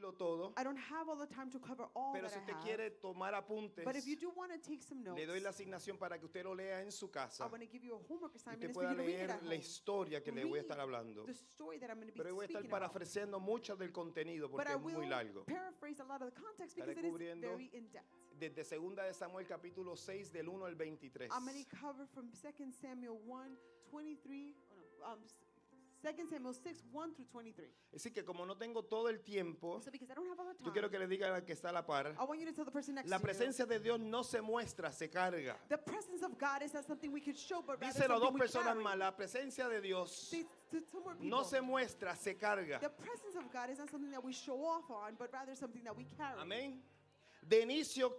cubrirlo todo, I don't have all the time to cover all pero that si I usted have. quiere tomar apuntes, But if you do want to take some notes, le doy la asignación para que usted lo lea en su I casa want to give you a homework y assignment. usted It's for pueda you to read it at leer la home. historia que le voy a estar Read hablando. the story that I'm going to be Pero voy a estar speaking about. parafraseando mucho del contenido But porque I es muy will largo. paraphrase a lot of the context because Estaré it is cubriendo very in-depth. desde 2 de Samuel capítulo 6 del 1 al 23. I'm going to cover from 2 Samuel 1, 23, 2 Samuel 6, 1 through 23. Así que como no tengo todo el tiempo, So because I don't have all the time, yo quiero que le diga al que está a la par, I want you to tell the person next la to you. presencia de Dios no se muestra, se carga. The presence of God is not something we could show, but rather Díselo a something dos we personas carry. más, la presencia de Dios See, to two more people. no se muestra, se carga. The presence of God is not something that we show off on, but rather something that we carry. Amén. De inicio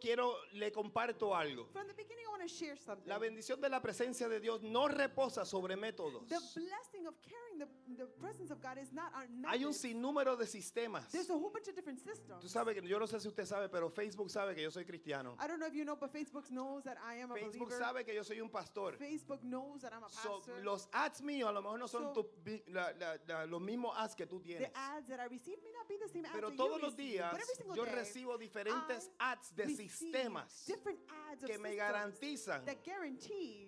le comparto algo. From the beginning, I want to share something. La bendición de la presencia de Dios no reposa sobre métodos. The blessing of carrying the presence of God is not on methods. Hay un sinnúmero de sistemas. There's a whole bunch of different systems. Tú sabes que yo no sé si usted sabe, pero Facebook sabe que yo soy cristiano. I don't know if you know, but Facebook knows that I am a Facebook believer. sabe que yo soy un pastor. Facebook knows that I'm a So, pastor. los ads míos a lo mejor no son So- los mismos ads que tú tienes. The ads that I receive may not be the same ads Pero that todos you los receive, días but every single yo day, recibo diferentes I ads de receive sistemas different ads of que me systems garantizan that guarantee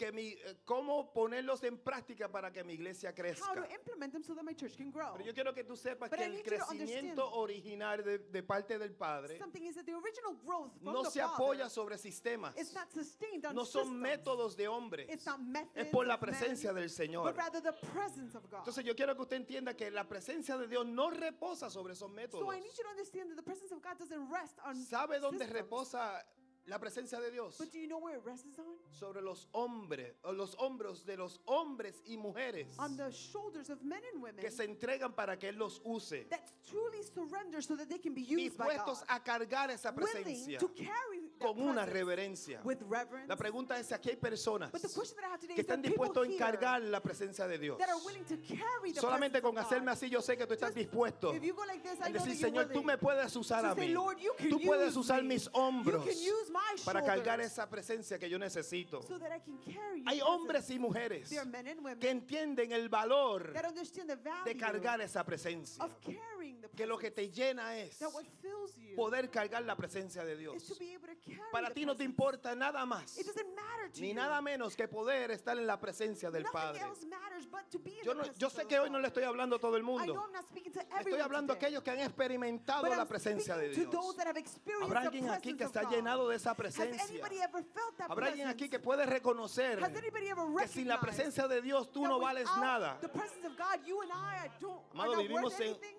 cómo ponerlos en práctica para que mi iglesia how crezca. to implement them so that my church can grow. Pero yo quiero que tú sepas But que I el need you to crecimiento understand original de parte del Padre Something is that the original growth from no the se Father apoya sobre sistemas. is not sustained on No son systems. métodos de hombres. It's not methods Es por la of man, presencia del Señor. but rather the presence of God. Entonces yo quiero que usted entienda que la presencia de Dios no reposa sobre esos métodos. So I need you to understand that the presence of God doesn't rest on ¿Sabe dónde systems. reposa la presencia de Dios? But do you know where it rests on? Sobre los hombres, o los hombros de los hombres y mujeres On the shoulders of men and women que se entregan para que Él los use, that truly surrender so that they can be used by dispuestos God. a cargar esa Willing presencia to carry that con una presence reverencia. with reverence. La pregunta es, aquí hay personas But the question that I have today que is that están people dispuestos a here encargar la presencia de Dios. that are willing to carry the Solamente presence con of hacerme God. así yo sé que tú estás Just dispuesto if you go like this, I en know decir, that you're Señor, tú willing me puedes usar to a say, mí. Lord, you can Tú puedes use usar me. mis You hombros can use my para cargar shoulders esa presencia que yo necesito. so that I can carry your Hay hombres presence. y mujeres There are men and women que entienden el valor that understand the value de cargar esa presencia. of carrying the Que lo que te presence. llena es That what fills you poder cargar la presencia de is Dios. to be able to carry Para the ti no te presence. importa nada más It doesn't matter to ni you. nada menos que poder estar en la presencia del Nothing Padre. else matters but to be in Yo, the presence yo of sé the que hoy no le Father. estoy hablando a todo el I know mundo. I'm not speaking to Estoy everyone hablando a today, aquellos que han experimentado but la I'm presencia de speaking to Dios. those that have experienced Habrá the alguien aquí presence que of está God. llenado de esa Has presencia. anybody ever felt that Habrá alguien presence? aquí que puede reconocer Has anybody ever que sin la recognized presencia de Dios tú that no vales without nada. the presence of God, you and I are Amado, not vivimos worth en, anything?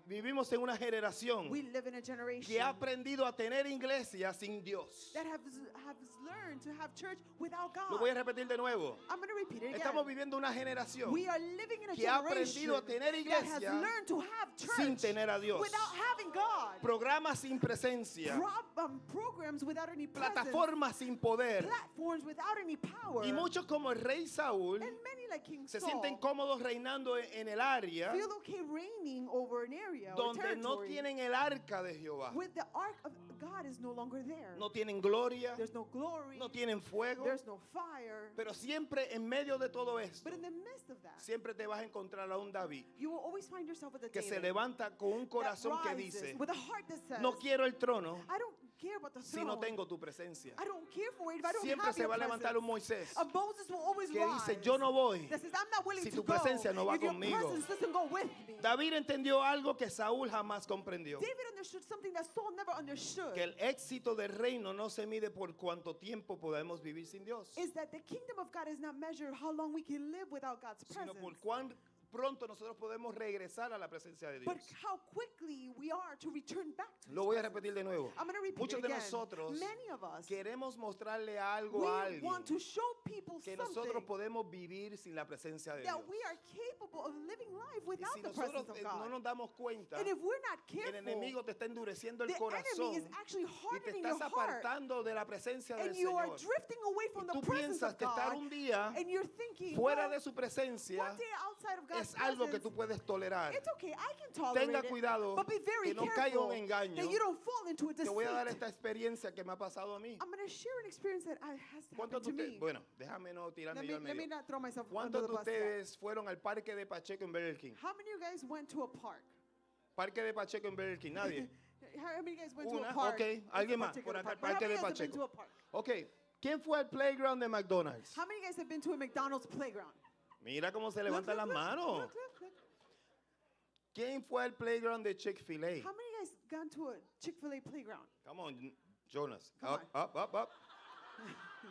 vivimos en una generación We live in a generation que ha aprendido a tener iglesia sin Dios. that has learned to have church without God. Lo voy a repetir de nuevo. I'm going to repeat it again. Estamos viviendo una generación We are living in a que ha generation aprendido a tener that has iglesia learned to have church sin tener a Dios. without having God. Programas sin presencia, Programs without any presence. plataformas sin poder. Platforms without any power. Y muchos como el rey Saúl And many like King se Saul sienten cómodos reinando en el área feel okay reigning over an area or donde no territory tienen el arca de Jehová. with the ark of God is no longer there. No tienen gloria, There's no glory. no tienen fuego. There's no fire. Pero siempre en medio de todo esto, But in the midst of that, siempre te vas a encontrar a un David you will always find yourself with a que se David levanta con un that corazón que rises dice, with a heart that says, no quiero el trono I don't care about the si throne. no tengo tu presencia. I don't care for it if I don't Siempre have se your va a levantar un presence. Moisés A Moses will always que rise dice, yo no voy that says, I'm not willing si to tu go presencia no va if your conmigo. presence doesn't go with me. David entendió algo que Saúl jamás comprendió. David understood something that Saul never understood. Que el éxito del reino no se mide por cuánto tiempo podemos vivir sin Dios, Is that the kingdom of God is not measured how long we can live without God's sino presence, por cuán pronto nosotros podemos regresar a la presencia de but Dios. how quickly we are to return back to Lo His voy a presence. repetir de nuevo. I'm going to repeat Muchos it de again. nosotros Many of us, queremos mostrarle algo we a alguien want to show people que nosotros something podemos vivir sin la presencia de Dios. that we are capable of living life Y without si the nosotros presence of no God. nos damos cuenta, And if we're not el careful, enemigo te está endureciendo el the enemy corazón is actually y te hardening your estás heart, apartando de la presencia del and you are Señor. drifting away from Y the tú presence piensas of que estar God, un día and you're thinking, fuera well, de su presencia one day outside of God's es algo que presence, tú puedes tolerar. it's okay, I can tolerate Tenga it, cuidado but be very que no caiga careful un engaño. that you don't fall into a Te voy a dar deceit. esta experiencia que me ha pasado a mí. I'm going to share an experience that has ¿Cuántos happened de to ustedes? me. Bueno, déjame no tirarme yo al Let me medio. not throw myself under ¿Cuántos the de bus yet. ustedes fueron al parque de Pacheco en Burger King? How many of you guys went to a park? Parque de Pacheco en Burger King, nadie. How many guys went to Una, a park? ok, It's a alguien más, particular por acá, park. But how Parque many de guys have been to Pacheco. a park? Ok, ¿quién fue al playground de McDonald's? How many guys have been to a McDonald's playground? Mira cómo se Look, levantan las look, manos. look, look, look. ¿Quién fue al playground de Chick-fil-A? How many guys gone to a Chick-fil-A playground? Come on, Jonas. Come Up.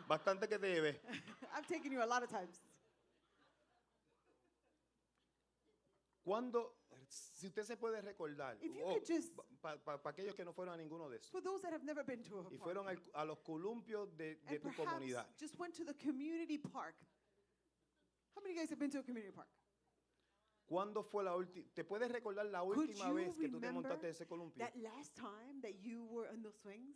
Bastante que te llevé. I've taken you a lot of times. Cuando, si usted se puede recordar, If you could just- para aquellos que no fueron a ninguno de esos, For those that have never been to a y park, fueron a los columpios de and tu perhaps comunidad. just went to the community park. How many guys have been to a community park? ¿Cuándo fue la última? ¿Te puedes recordar la Could última you vez que tú te remember montaste ese columpio? That last time that you were on those swings?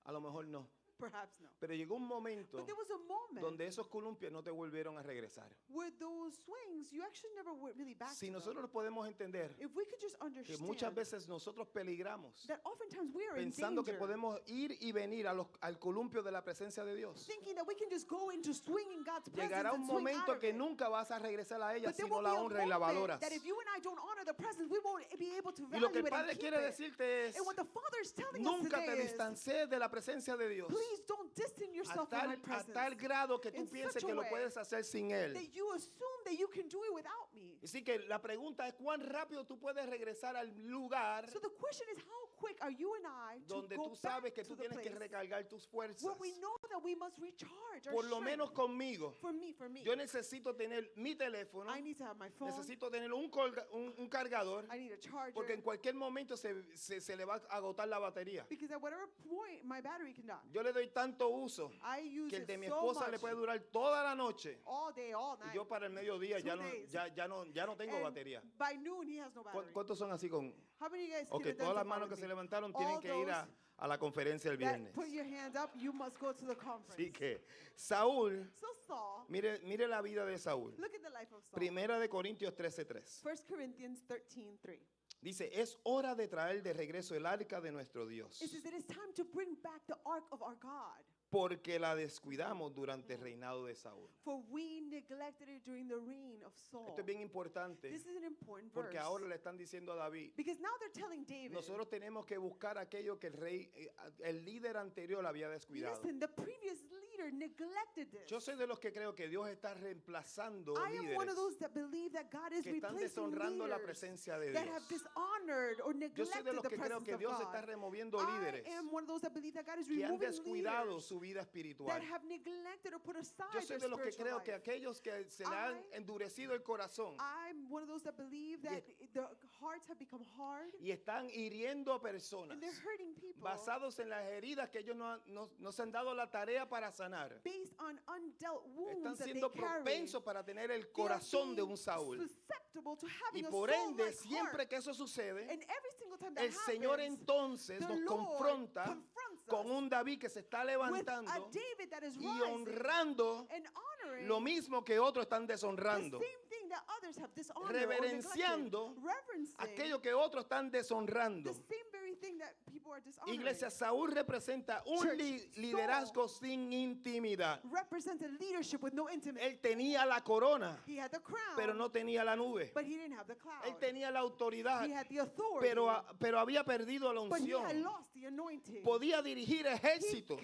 A lo mejor no. Perhaps no. Pero llegó un momento But there was a moment donde esos columpios no te volvieron a regresar. where those swings, you actually never went really back Si to nosotros them. podemos entender If we could just que understand muchas veces nosotros peligramos that oftentimes we are in pensando que danger, podemos ir y venir al columpio de la presencia de Dios. thinking that we can just go into swing in God's presence Llegará un and swing out momento of que it. nunca vas a regresar a ella But si there no will la be a honras y la moment valoras. that if you and I don't honor the presence, we won't be able to Y lo value que el it and Padre keep quiere it. decirte es, And what the Father is telling us nunca te today is, distancies de la presencia de Dios please don't distance a yourself from my tal presence. grado que tú in pienses such a que lo way puedes hacer sin Él. that you assume that you can do it without me. Así que la pregunta es cuán rápido tú puedes regresar al lugar So the question is, how quick are you and I to donde go tú sabes back que to tú the tienes que place recargar tus fuerzas. where we know that we must recharge our Por lo strength? menos conmigo. For me, Yo necesito tener mi teléfono, I need to have my phone. necesito tener un cargador, I need a charger. porque en cualquier momento se le va a agotar la batería. Because at whatever point my battery can die. Yo le doy tanto uso I use que el it de mi so esposa much le puede durar toda la noche all day, all y night. yo para el mediodía 2 days. ya no tengo And batería. by noon he has no battery. ¿Cuántos son así con? How many of you guys Ok, can todas las identify manos with que se me? levantaron All tienen que ir those a la conferencia el that viernes. put your hands up, you must go to the conference. Así que Saúl, So Saul, mire la vida de Saúl. look at the life of Saul. Primera de Corintios 13:3. 1 Corinthians 13:3. Dice, es hora de traer de regreso el arca de nuestro Dios, It says it is time to bring back the ark of our God. porque la descuidamos durante el reinado de Saúl. For we neglected it during the reign of Saul. Esto es bien importante, This is an important porque verse. ahora le están diciendo a David, Because now they're telling David, nosotros tenemos que buscar aquello que el líder anterior había descuidado. listen, the previous leader neglected this. Yo soy de los que creo que Dios está reemplazando I am one of líderes those that believe that God is que están replacing deshonrando la leaders presencia de that have Dios. dishonored or Yo soy de neglected los the que creo presence que of Dios God. está removiendo I líderes am one of those that believe that God is que han removing descuidado leaders su vida that espiritual. have neglected or put aside Yo soy their de los que spiritual creo life. que aquellos que se le han I- endurecido el corazón I'm one of those that believe that the hearts have become hard y están hiriendo a personas and they're hurting people basados en las heridas que ellos no se han dado la tarea para sanar. based on undealt Están wounds that they siendo carry. propensos para tener el They are corazón de being un Saúl. susceptible to Y having a por ende, Saul-like siempre heart. que eso sucede, And every single time that el Señor happens, entonces the nos Lord confronta confronts con us un David que se está with a levantando David that is y rising honrando and honoring lo mismo que otros están the deshonrando, same thing that others have dishonored or neglected, reverenciando reverencing aquello que otros están deshonrando. the same very thing that people are dishonoring. Iglesia, Saúl representa un Church, liderazgo sin intimidad. represented leadership with no intimacy. Él tenía la corona, He had the crown, pero no tenía la nube. but he didn't have the cloud. Él tenía la autoridad, He had the authority, pero había perdido la but he had unción. lost the anointing. Podía dirigir ejércitos,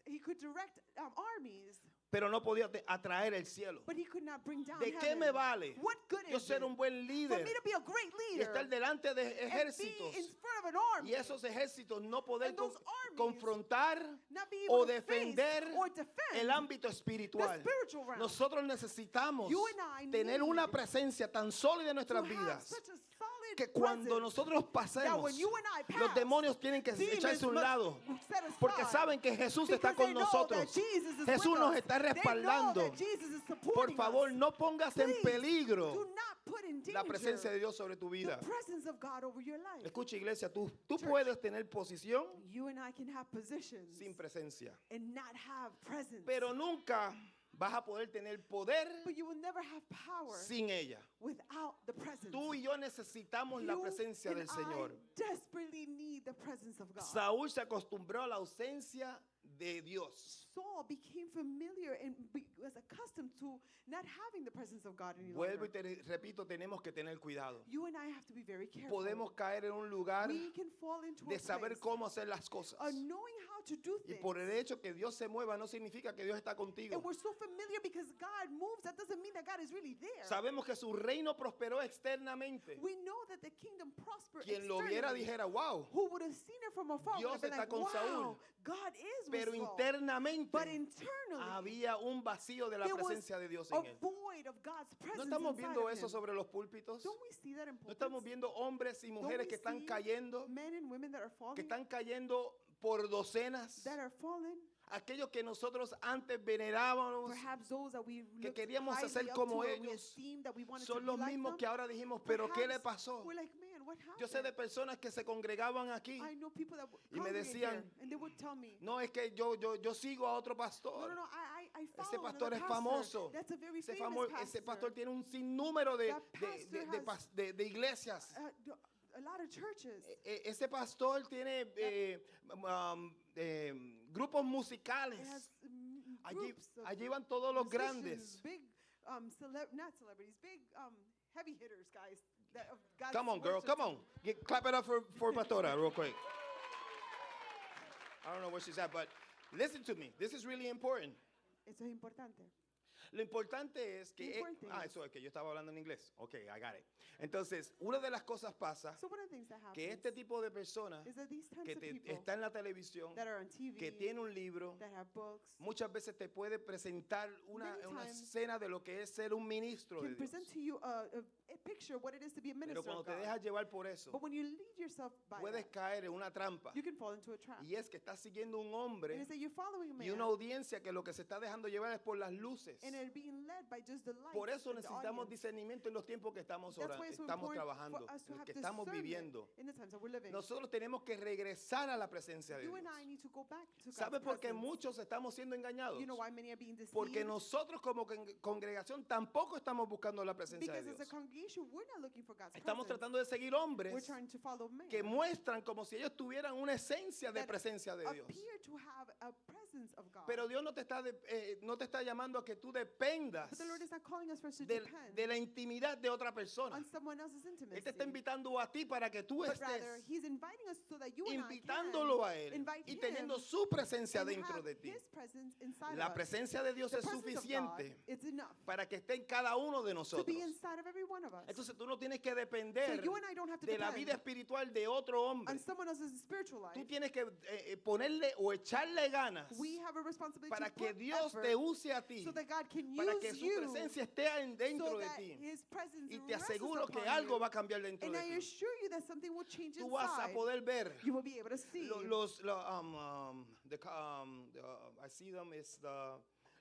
He could direct armies, pero no podía atraer el cielo. but he could not bring down ¿De qué heaven. me vale What good yo is ser it un buen for líder me to be a great y leader estar delante de and be ejércitos in front of an army y esos ejércitos no poder and those armies confrontar not be o able to face defender or defend el ámbito the espiritual? spiritual realm? Nosotros necesitamos You and I tener need una presencia tan sólida en to nuestras have vidas such a solid que cuando presence nosotros that pasemos, when you and I pass, los demonios tienen que demons echarse a un must lado set aside porque saben que Jesús está because con they know nosotros. that Jesus is Jesús with nos us. está They know respaldando. that Jesus is supporting Por favor, us. no pongas en Please, peligro do not put in la danger presencia de Dios sobre tu vida. the presence of God over your life. Escucha, iglesia, tú Church. puedes tener posición You and I can have positions sin presencia, and not have presence. pero nunca vas a poder tener poder But you will never have power sin ella. without the presence. Tú y yo necesitamos la You presencia and del Señor. I desperately need the presence of God. Saúl se acostumbró a la ausencia de Dios. Saul became familiar and was accustomed to not having the presence of God any Vuelvo longer. y te repito, tenemos que tener cuidado. You and I have to be very careful. Podemos caer en un lugar We can fall into de a saber place cómo hacer las cosas. of knowing how to do Y things. por el hecho que Dios se mueva no significa que Dios está contigo. And we're so familiar because God moves. That doesn't mean that God is really there. Sabemos que su reino prosperó externamente. We know that the kingdom prospered Quien lo viera externally. dijera, wow. Who would have seen it from afar Dios would have been está like, con wow, Saúl. God is Pero with Saul. internamente But internally, había un vacío de la there was presencia de Dios a en él. void of God's ¿No presence estamos inside viendo of eso him. sobre los púlpitos? Don't we see that in ¿No estamos pulpits? viendo hombres y Don't mujeres we que están see cayendo? men and women that are Que falling, están cayendo por docenas. that are fallen? Aquellos que nosotros antes venerábamos, Perhaps those that we que looked queríamos highly hacer up como to or we ellos, esteemed, that we wanted to son be los like mismos them. que ahora dijimos, pero ¿qué le Perhaps pasó? we're like, man, what happened? Yo sé de personas que se congregaban aquí. I know people that would Y me congregate decían, here, and they would tell me, No, es que yo sigo a otro no, pastor. no, I Ese follow pastor another es pastor. famoso. That's a very Ese, famous ese pastor pastor. tiene un sinnúmero That pastor de iglesias. A lot of churches. Ese pastor tiene grupos musicales. It has Allí, groups of allí van todos los musicians, grandes. big, not celebrities, big heavy hitters, guys. That of God's Come on, girl, worship come on. team. Clap it up for Pastora real quick. I don't know where she's at, but listen to me. This is really important. Eso es importante. Lo importante es que... The important thing is- eso es que yo estaba hablando en inglés. Ok, I got it. Entonces, una de las cosas pasa So one of the things that happens que este tipo de personas is that these types que of people está en la televisión, that are on TV, que tiene un libro, that have books, muchas veces te puede presentar una Many times escena de lo que es ser un ministro de can Dios. present to you a picture of what it is to be a Pero minister cuando of te God. dejas llevar por eso, But when you lead yourself by puedes that, caer en una trampa. you can fall into a trap. Y es que estás siguiendo un And hombre it's that you're following a y man una audiencia que lo que se está dejando llevar es por las luces. and are being led by just the light. Por eso of the necesitamos audience. discernimiento en los tiempos que estamos That's why it's so estamos important trabajando, for us to have que estamos discernment viviendo. in the times that we're living. Nosotros tenemos que regresar a la presencia de You Dios. and I need to go back to ¿Sabe God's por qué presence. muchos estamos siendo engañados? You know why many are being deceived? Porque nosotros como congregación tampoco estamos buscando la presencia de Because as a Dios. congregation, we're not looking for God's Estamos presence. tratando de seguir We're hombres trying to follow men que muestran como si ellos tuvieran una esencia de that presencia de Dios. appear to have a presence of God. Pero Dios no te está llamando a que tú dependas But the Lord is not calling us for us to de, depend de la intimidad de otra persona. on someone else's intimacy. Él te está invitando a ti para que tú But estés rather, He's inviting us so that you and I invitándolo can a Él invite y Him teniendo su presencia and dentro have de ti. His presence inside La of us. presencia de Dios The es presence of God, suficiente it's enough para que esté en cada uno de to nosotros. be inside of every one of us. Entonces tú no tienes que So depender you and I don't have to de la depend vida espiritual de otro hombre. on someone else's spiritual life. Tú tienes que ponerle o echarle ganas We have a responsibility para to que put Dios effort te use a ti, so that God can para use que su you presencia esté dentro so de that ti. His presence Y te rests aseguro que upon algo you. va a cambiar dentro And de I ti. assure you that something will change Tú vas a inside. poder ver You will be able to see I see them is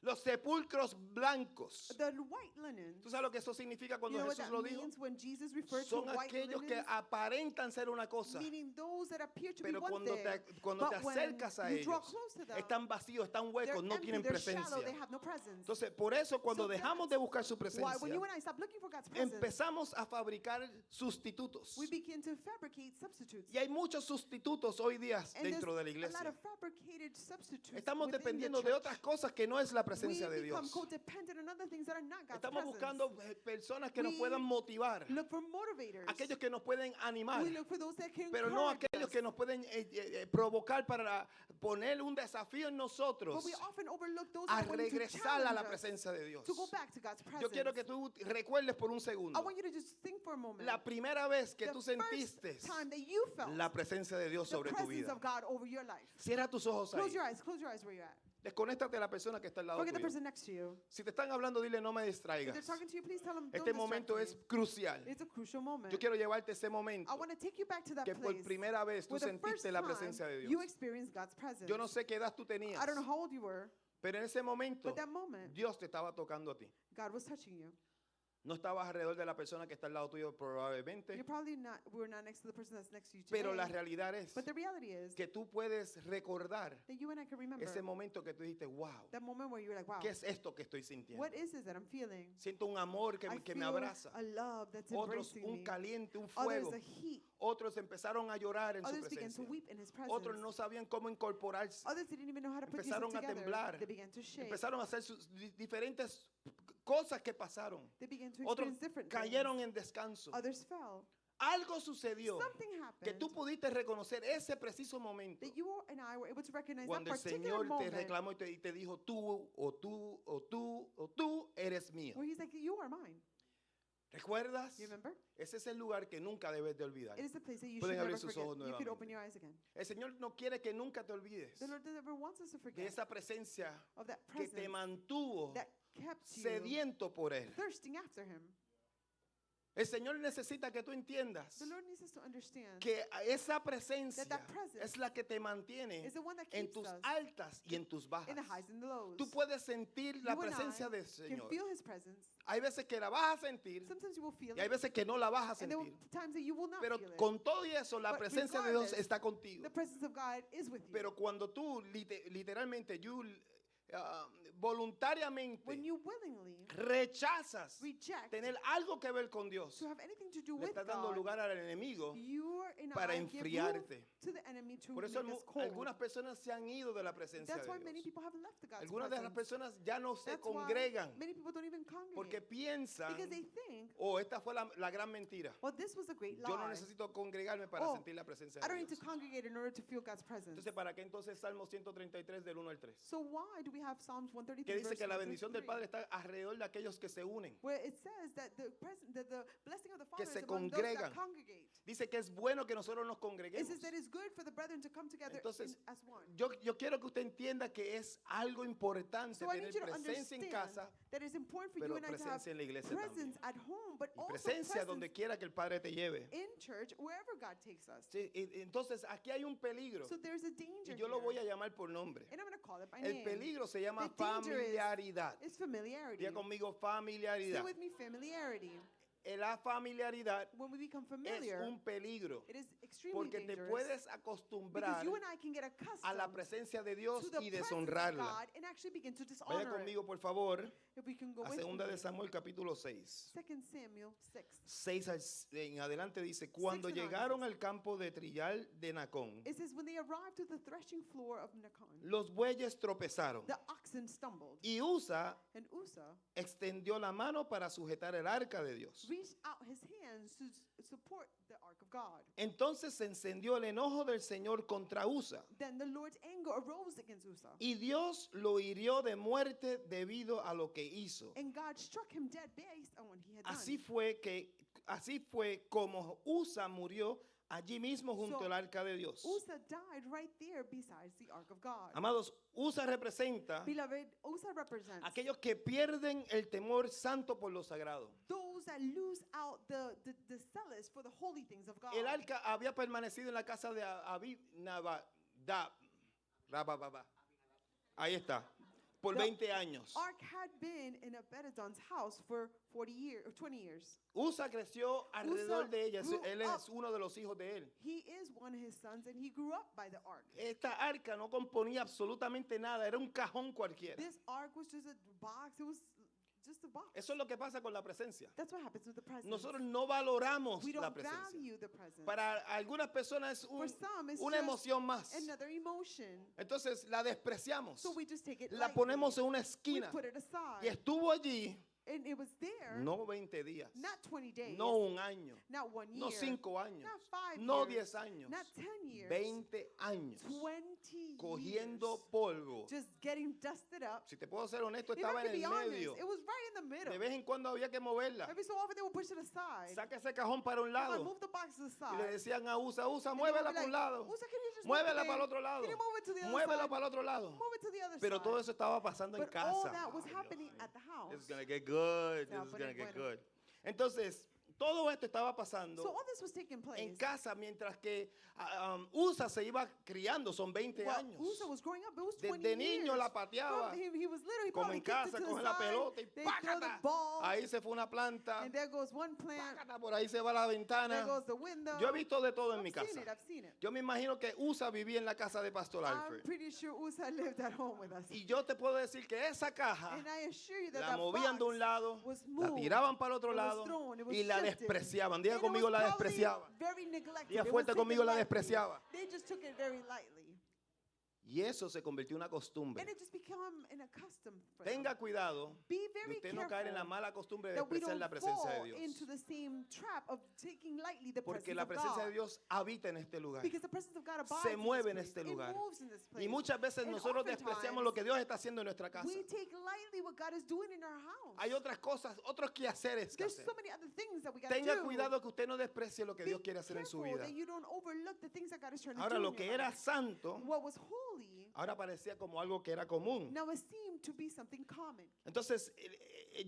los sepulcros blancos. the white linen. ¿Tú sabes lo que eso significa You cuando know what Jesús that lo dijo? means when Jesus referred to Son white aquellos que linens? aparentan ser una cosa, Meaning those that appear to be pero one cuando thing, cuando te but when acercas a you draw ellos, close to them, están vacíos, están they're huecos, no empty, tienen they're presencia. shallow, they have no presence. Entonces, por eso cuando So dejamos that's de buscar su Why, when presencia, you and I stop looking for God's presence, empezamos a fabricar sustitutos. we begin to fabricate substitutes. Y hay muchos sustitutos hoy día And dentro de la there's a lot iglesia. of fabricated substitutes Estamos within the dependiendo de church. otras cosas que no es la presencia We de become Dios. codependent on other things that are not God's Estamos presence. buscando personas que nos We puedan motivar, Look for motivators. aquellos que nos pueden animar, We look for those that can pero no encourage aquellos us. que nos pueden provocar para poner un desafío en nosotros But we often overlook those a that are willing to regresar a la challenge us presencia de Dios. to go back to God's presence. Yo quiero que tú recuerdes por un I segundo want you to just think for a moment. la primera vez que The tú first sentiste time that you felt la presencia de Dios the sobre tu presence vida. of God over your life. Cierra tus ojos ahí. Close your eyes where you're at. Desconéctate a la persona que está al lado Forget the tuyo. person next to you. Si te están hablando, dile no me If distraigas. they're talking to you, please tell them, don't Este distract momento me. es crucial. It's a crucial moment. Yo quiero llevarte ese momento I want to take you back to that que por place primera vez tú where the first sentiste la time presencia de you Dios. experienced God's presence. Yo no sé qué edad tú tenías, I don't know how old you were, pero en ese momento but that moment, Dios te estaba tocando a ti. God was touching you. No estabas alrededor de la persona que está al lado tuyo probablemente. You're probably not, we're not next to the person that's next to you Pero la today. realidad es But the reality is que tú puedes recordar that you and I can remember ese momento que tú dijiste, wow, that moment where you're like, wow, ¿qué es esto que estoy sintiendo? what is this that I'm feeling? Siento un amor que, I que me feel abraza. a love that's Otros embracing un me. caliente, un Others fuego. a heat. Otros empezaron a llorar en su Others began to presencia. weep in his presence. Otros no sabían cómo incorporarse. Others didn't even know how to put yourself Empezaron a together. temblar. They began to shake. Empezaron a hacer sus diferentes cosas que pasaron. They began to Otros experience different cayeron things. en descanso. Others fell. Algo sucedió Something que happened tú pudiste reconocer ese preciso momento that you and I were able to recognize that cuando el particular Señor te moment reclamó y te dijo tú o tú o tú o tú eres mío. where he's like, you are mine. ¿Recuerdas? You remember? Ese es el lugar que nunca debes de olvidar. It is the place that you Pueden should abrir never sus forget. ojos You could nuevamente. open your eyes again. El Señor no quiere que nunca te olvides The Lord never wants us to de forget esa presencia of that que te presence mantuvo that kept you sediento por Él. thirsting after him. El Señor necesita que tú entiendas The Lord needs us to understand que esa presencia that presence es la que te mantiene is the one that en keeps tus us altas y en tus bajas. in the highs and the lows. Tú puedes sentir la You and presencia I del can Señor. feel his presence. Hay veces que la vas a sentir Sometimes you will feel y hay it, veces que no la vas a and there will sentir. be times that you will not Pero feel it. con todo y eso, la But presencia de Dios regardless, está contigo. The presence of God is with you. Pero cuando tú literalmente, voluntariamente When you willingly rechazas reject tener algo que ver con Dios, to have anything to do le with estás dando God, lugar al enemigo you and para I give room enfriarte. to the enemy to Por eso make us cold. algunas personas se han ido de la presencia That's why de many Dios. people have left God's Algunas de las presence. personas ya no se That's why congregan many people don't even porque congregate. piensan, Because they think, oh, esta fue la gran mentira. well, this was a great Yo no lie. necesito congregarme para Oh, sentir la presencia I de don't need to Dios. congregate in order to feel God's presence. Entonces, ¿para qué entonces Salmo 133 del 1 al 3? So why do we have Psalms 133 Que dice verse que la 1 through bendición del 3, Padre está alrededor de aquellos que se unen. where it says that the blessing of the Father se is among those congregan. that congregate. Dice que es bueno que nosotros nos It congreguemos. says that it's good for the brethren to come together Entonces, as one. Yo quiero que usted entienda que es algo importante So I tener need you to presencia en understand casa that it's important for pero you and I to have presencia en la iglesia presence at home, but y also presencia presence donde quiera que el Padre te lleve. in church, wherever God takes us. Sí, entonces aquí hay un peligro So there's a danger y yo lo voy a here, llamar por nombre. and I'm going to call it by El name. peligro se llama The danger is- familiaridad. It's familiarity. Diga conmigo Say familiaridad. with me, familiarity. La familiaridad When we become es familiar, un peligro it is extremely porque te dangerous puedes because acostumbrar you and I can get a accustomed la presencia de Dios to the y presence of deshonrarla. God and actually begin to Vaya dishonor it. conmigo, por favor, If we can go a with segunda me. de Samuel capítulo 6. 2 Samuel 6. 6 en adelante dice, cuando and on, llegaron it al campo de trillar de Nacón, It says, when they arrived to the threshing floor of Nacon, los bueyes tropezaron the oxen stumbled, y Usa and Uzzah extendió la mano para sujetar el arca de Dios. reached out his hands to support the ark of God. Entonces se encendió el enojo del Señor contra Usa Then the Lord's anger arose against Uzzah, y Dios lo hirió de muerte debido a lo que hizo. and God struck him dead based on what he had Así done. así fue como Usa murió allí mismo junto So, al arca de Dios. Uzzah died right there besides the ark of God. Amados, Usa representa Beloved, Uzzah represents aquellos que pierden el temor santo por lo sagrado. those that lose out the zealous for the holy things of God. El arca había permanecido en la casa de Rabababa. Ahí está. Por The 20 años. Ark had been in Abedadon's house for 40 years or 20 years. Usa creció alrededor Uzzah de ella. grew Él up. es uno de los hijos de él. He is one of his sons, and he grew up by the ark. Esta arca no componía absolutamente nada. Era un cajón cualquiera. This ark was just a box. It was just a box. Eso es lo que pasa con la presencia. That's what happens with the presence. Nosotros no valoramos We la don't presencia. value the presence. Para algunas personas es For some, it's una just emoción más. another emotion. Entonces la despreciamos. So we just take it La lightly. ponemos en una We esquina. put it aside. Y estuvo allí And it was there, no 20 días, not 20 days, no un año, not 1 year, no 5 años, not 5 no years, 10 años, not 10 years, 20 años 20 cogiendo years, polvo. just getting dusted up. Si te puedo ser honesto, If I estaba could en be el honest, medio. it was right in the middle. De vez en cuando había que moverla. Every so often they would push it aside. Saca ese cajón para un Come on, lado. move the box to the Y le side. decían a Usa, And they would muévela be para un like, lado. "Uzzah, can you just move Muévela the para el thing? otro lado. Can you move it to the other Muévela side? para el otro lado. Move it to the other Pero side." todo eso estaba pasando en But all casa. that was happening at the house. This is gonna get good. Se va This a is gonna poner get bueno. good. Entonces, todo esto estaba So pasando all this was taking place. en casa mientras que Usa se iba criando, son 20 While años. Uzzah was growing up, it was 20 Desde niño years. la pateaba, He was little, he como probably en kicked it casa, to the coge la side. pelota y They throw the ¡pácata! ball, Ahí se fue una planta, and there goes one plant, ¡pácata! Por ahí se va la there ventana. goes the window. Yo he visto de todo en mi I've casa. seen it, I've seen it. Yo me imagino que Usa vivía en la casa de Pastor I'm Alfred. pretty sure Uzzah lived at home with us. Y yo te puedo decir que esa caja And I assure you that la that movían de un box lado, was la moved, tiraban para el otro it was lado thrown, it was y la shifted. despreciaban. Diga And it conmigo, was la probably despreciaban. very neglected. Diga It was fuerte taken conmigo, la lightly. despreciaba. They just took it very lightly. Y eso se convirtió en una costumbre. And it just became an custom for Tenga them. cuidado Be de very usted no caer en la careful mala costumbre de that we despreciar don't la presencia fall de Dios. into the same trap of taking lightly the Porque presence la of presencia de God. Dios habita en este lugar. Because the presence of God abides Se mueve in en this este place. lugar. It moves in this place. Y muchas veces And nosotros despreciamos lo que Dios está haciendo en nuestra casa. We take lightly what God is doing in our house. Hay otras cosas, otros quehaceres que There's hacer. so many other things that we got to Tenga do. cuidado que usted no desprecie lo que Be Dios quiere hacer en su careful vida. that you don't overlook the things that God is trying to Ahora, do lo in que your era life. santo, What was holy ahora parecía como algo que era común. now it seemed to be something common. Entonces,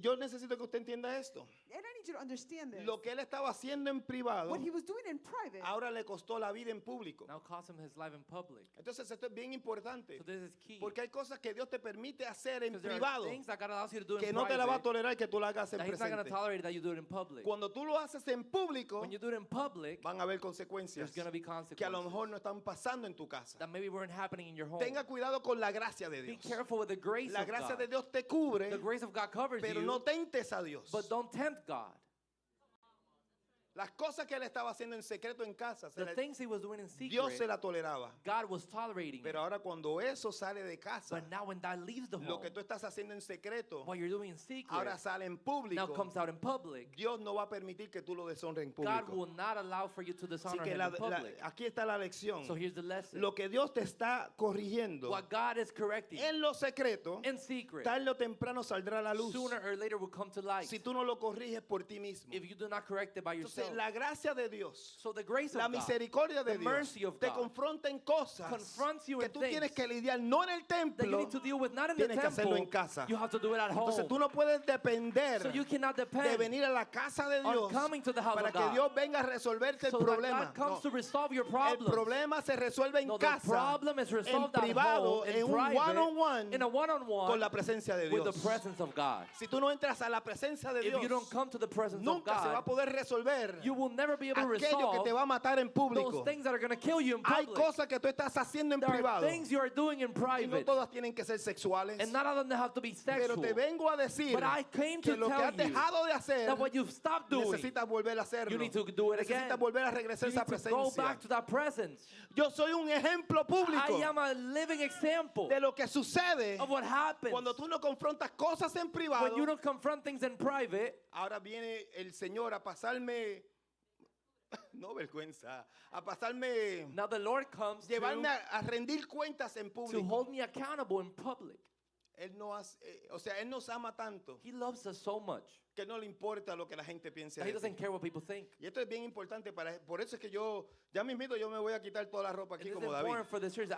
yo necesito que usted entienda esto. And I need you to understand this. Lo que él estaba haciendo en privado, What he was doing in private ahora le costó la vida en público. Now cost him his life in public. Entonces, esto es bien importante. So this is key. Porque hay cosas que Dios te permite hacer en Because there are privado things that God allows you to do que in no te la va a private tolerar que tú la hagas en that He's not going to presente. tolerate that you do it in public. Cuando tú lo haces en público, When you do it in public, van a haber consecuencias there's going to be que a lo consequences mejor no están pasando en tu casa. that maybe weren't happening in your home. Tenga cuidado con la gracia de Be Dios. careful with the grace La of gracia God. de Dios te cubre, The grace of God covers pero you, no tentes a Dios. but don't tempt God. Las cosas que él estaba haciendo en secreto en casa, The things he was doing in Dios se secret, la toleraba. God was tolerating it. Pero ahora cuando eso sale de casa, But now when that leaves the lo home, que tú estás haciendo en secreto, what you're doing in secret, ahora sale en now público. comes out in public. Dios no va a permitir que tú lo deshonres en God público. will not allow for you to Así dishonor que him in public. aquí está la lección. So here's the lesson. Lo que Dios te está corrigiendo What God is correcting en lo secreto, in secret, tarde o temprano saldrá a la luz. sooner or later will come to light Si tú no lo corriges por ti mismo. if you do not correct it by yourself. Entonces, la gracia de Dios, So the grace la of God misericordia de the Dios, mercy of te God confronta en cosas confronts you que in tú things tienes que lidiar no en el that you templo, need to deal with, not in the tienes que hacerlo en temple, casa. you have to do it at home. Entonces tú no puedes depender So you cannot de depend venir a la casa de on Dios coming to the house para of que God Dios venga a resolverte el so problema. that God comes No. to resolve your El problems. problema se resuelve en No, the casa, problem is en resolved at privado, home, en in un private, one-on-one in a one-on-one con la presencia de with Dios. the presence of God. Si tú no entras a la presencia de If Dios, you don't come to the presence of nunca se va a God, poder resolver you will never be able to aquello que te resolve va a matar en those público. things that are going to kill you in Hay public. cosas que tú estás haciendo en There are privado things you are doing in y no private, todas tienen que ser sexuales. and not all of them have to be Pero sexual. te vengo a decir But I came que to lo que tell has you dejado de hacer that what you've stopped doing, necesitas volver a hacerlo. you need to do it again. Necesitas volver a regresar a You esa need to go presencia. back to that presence. Yo soy un ejemplo público I am a living example de lo que sucede of what happens cuando tú no confrontas cosas en privado. when you don't confront things in private. Ahora viene el Señor a pasarme, no vergüenza, a pasarme, Now the Lord comes llevarme a rendir cuentas en to público. hold me accountable in public. Él no hace, o sea, Él nos ama tanto He loves us so much que no le importa lo que la gente piense that de He doesn't ti. care what people think. Y esto es bien importante por eso es que ya mismito yo me voy a quitar toda la ropa It aquí is como David. important for this church.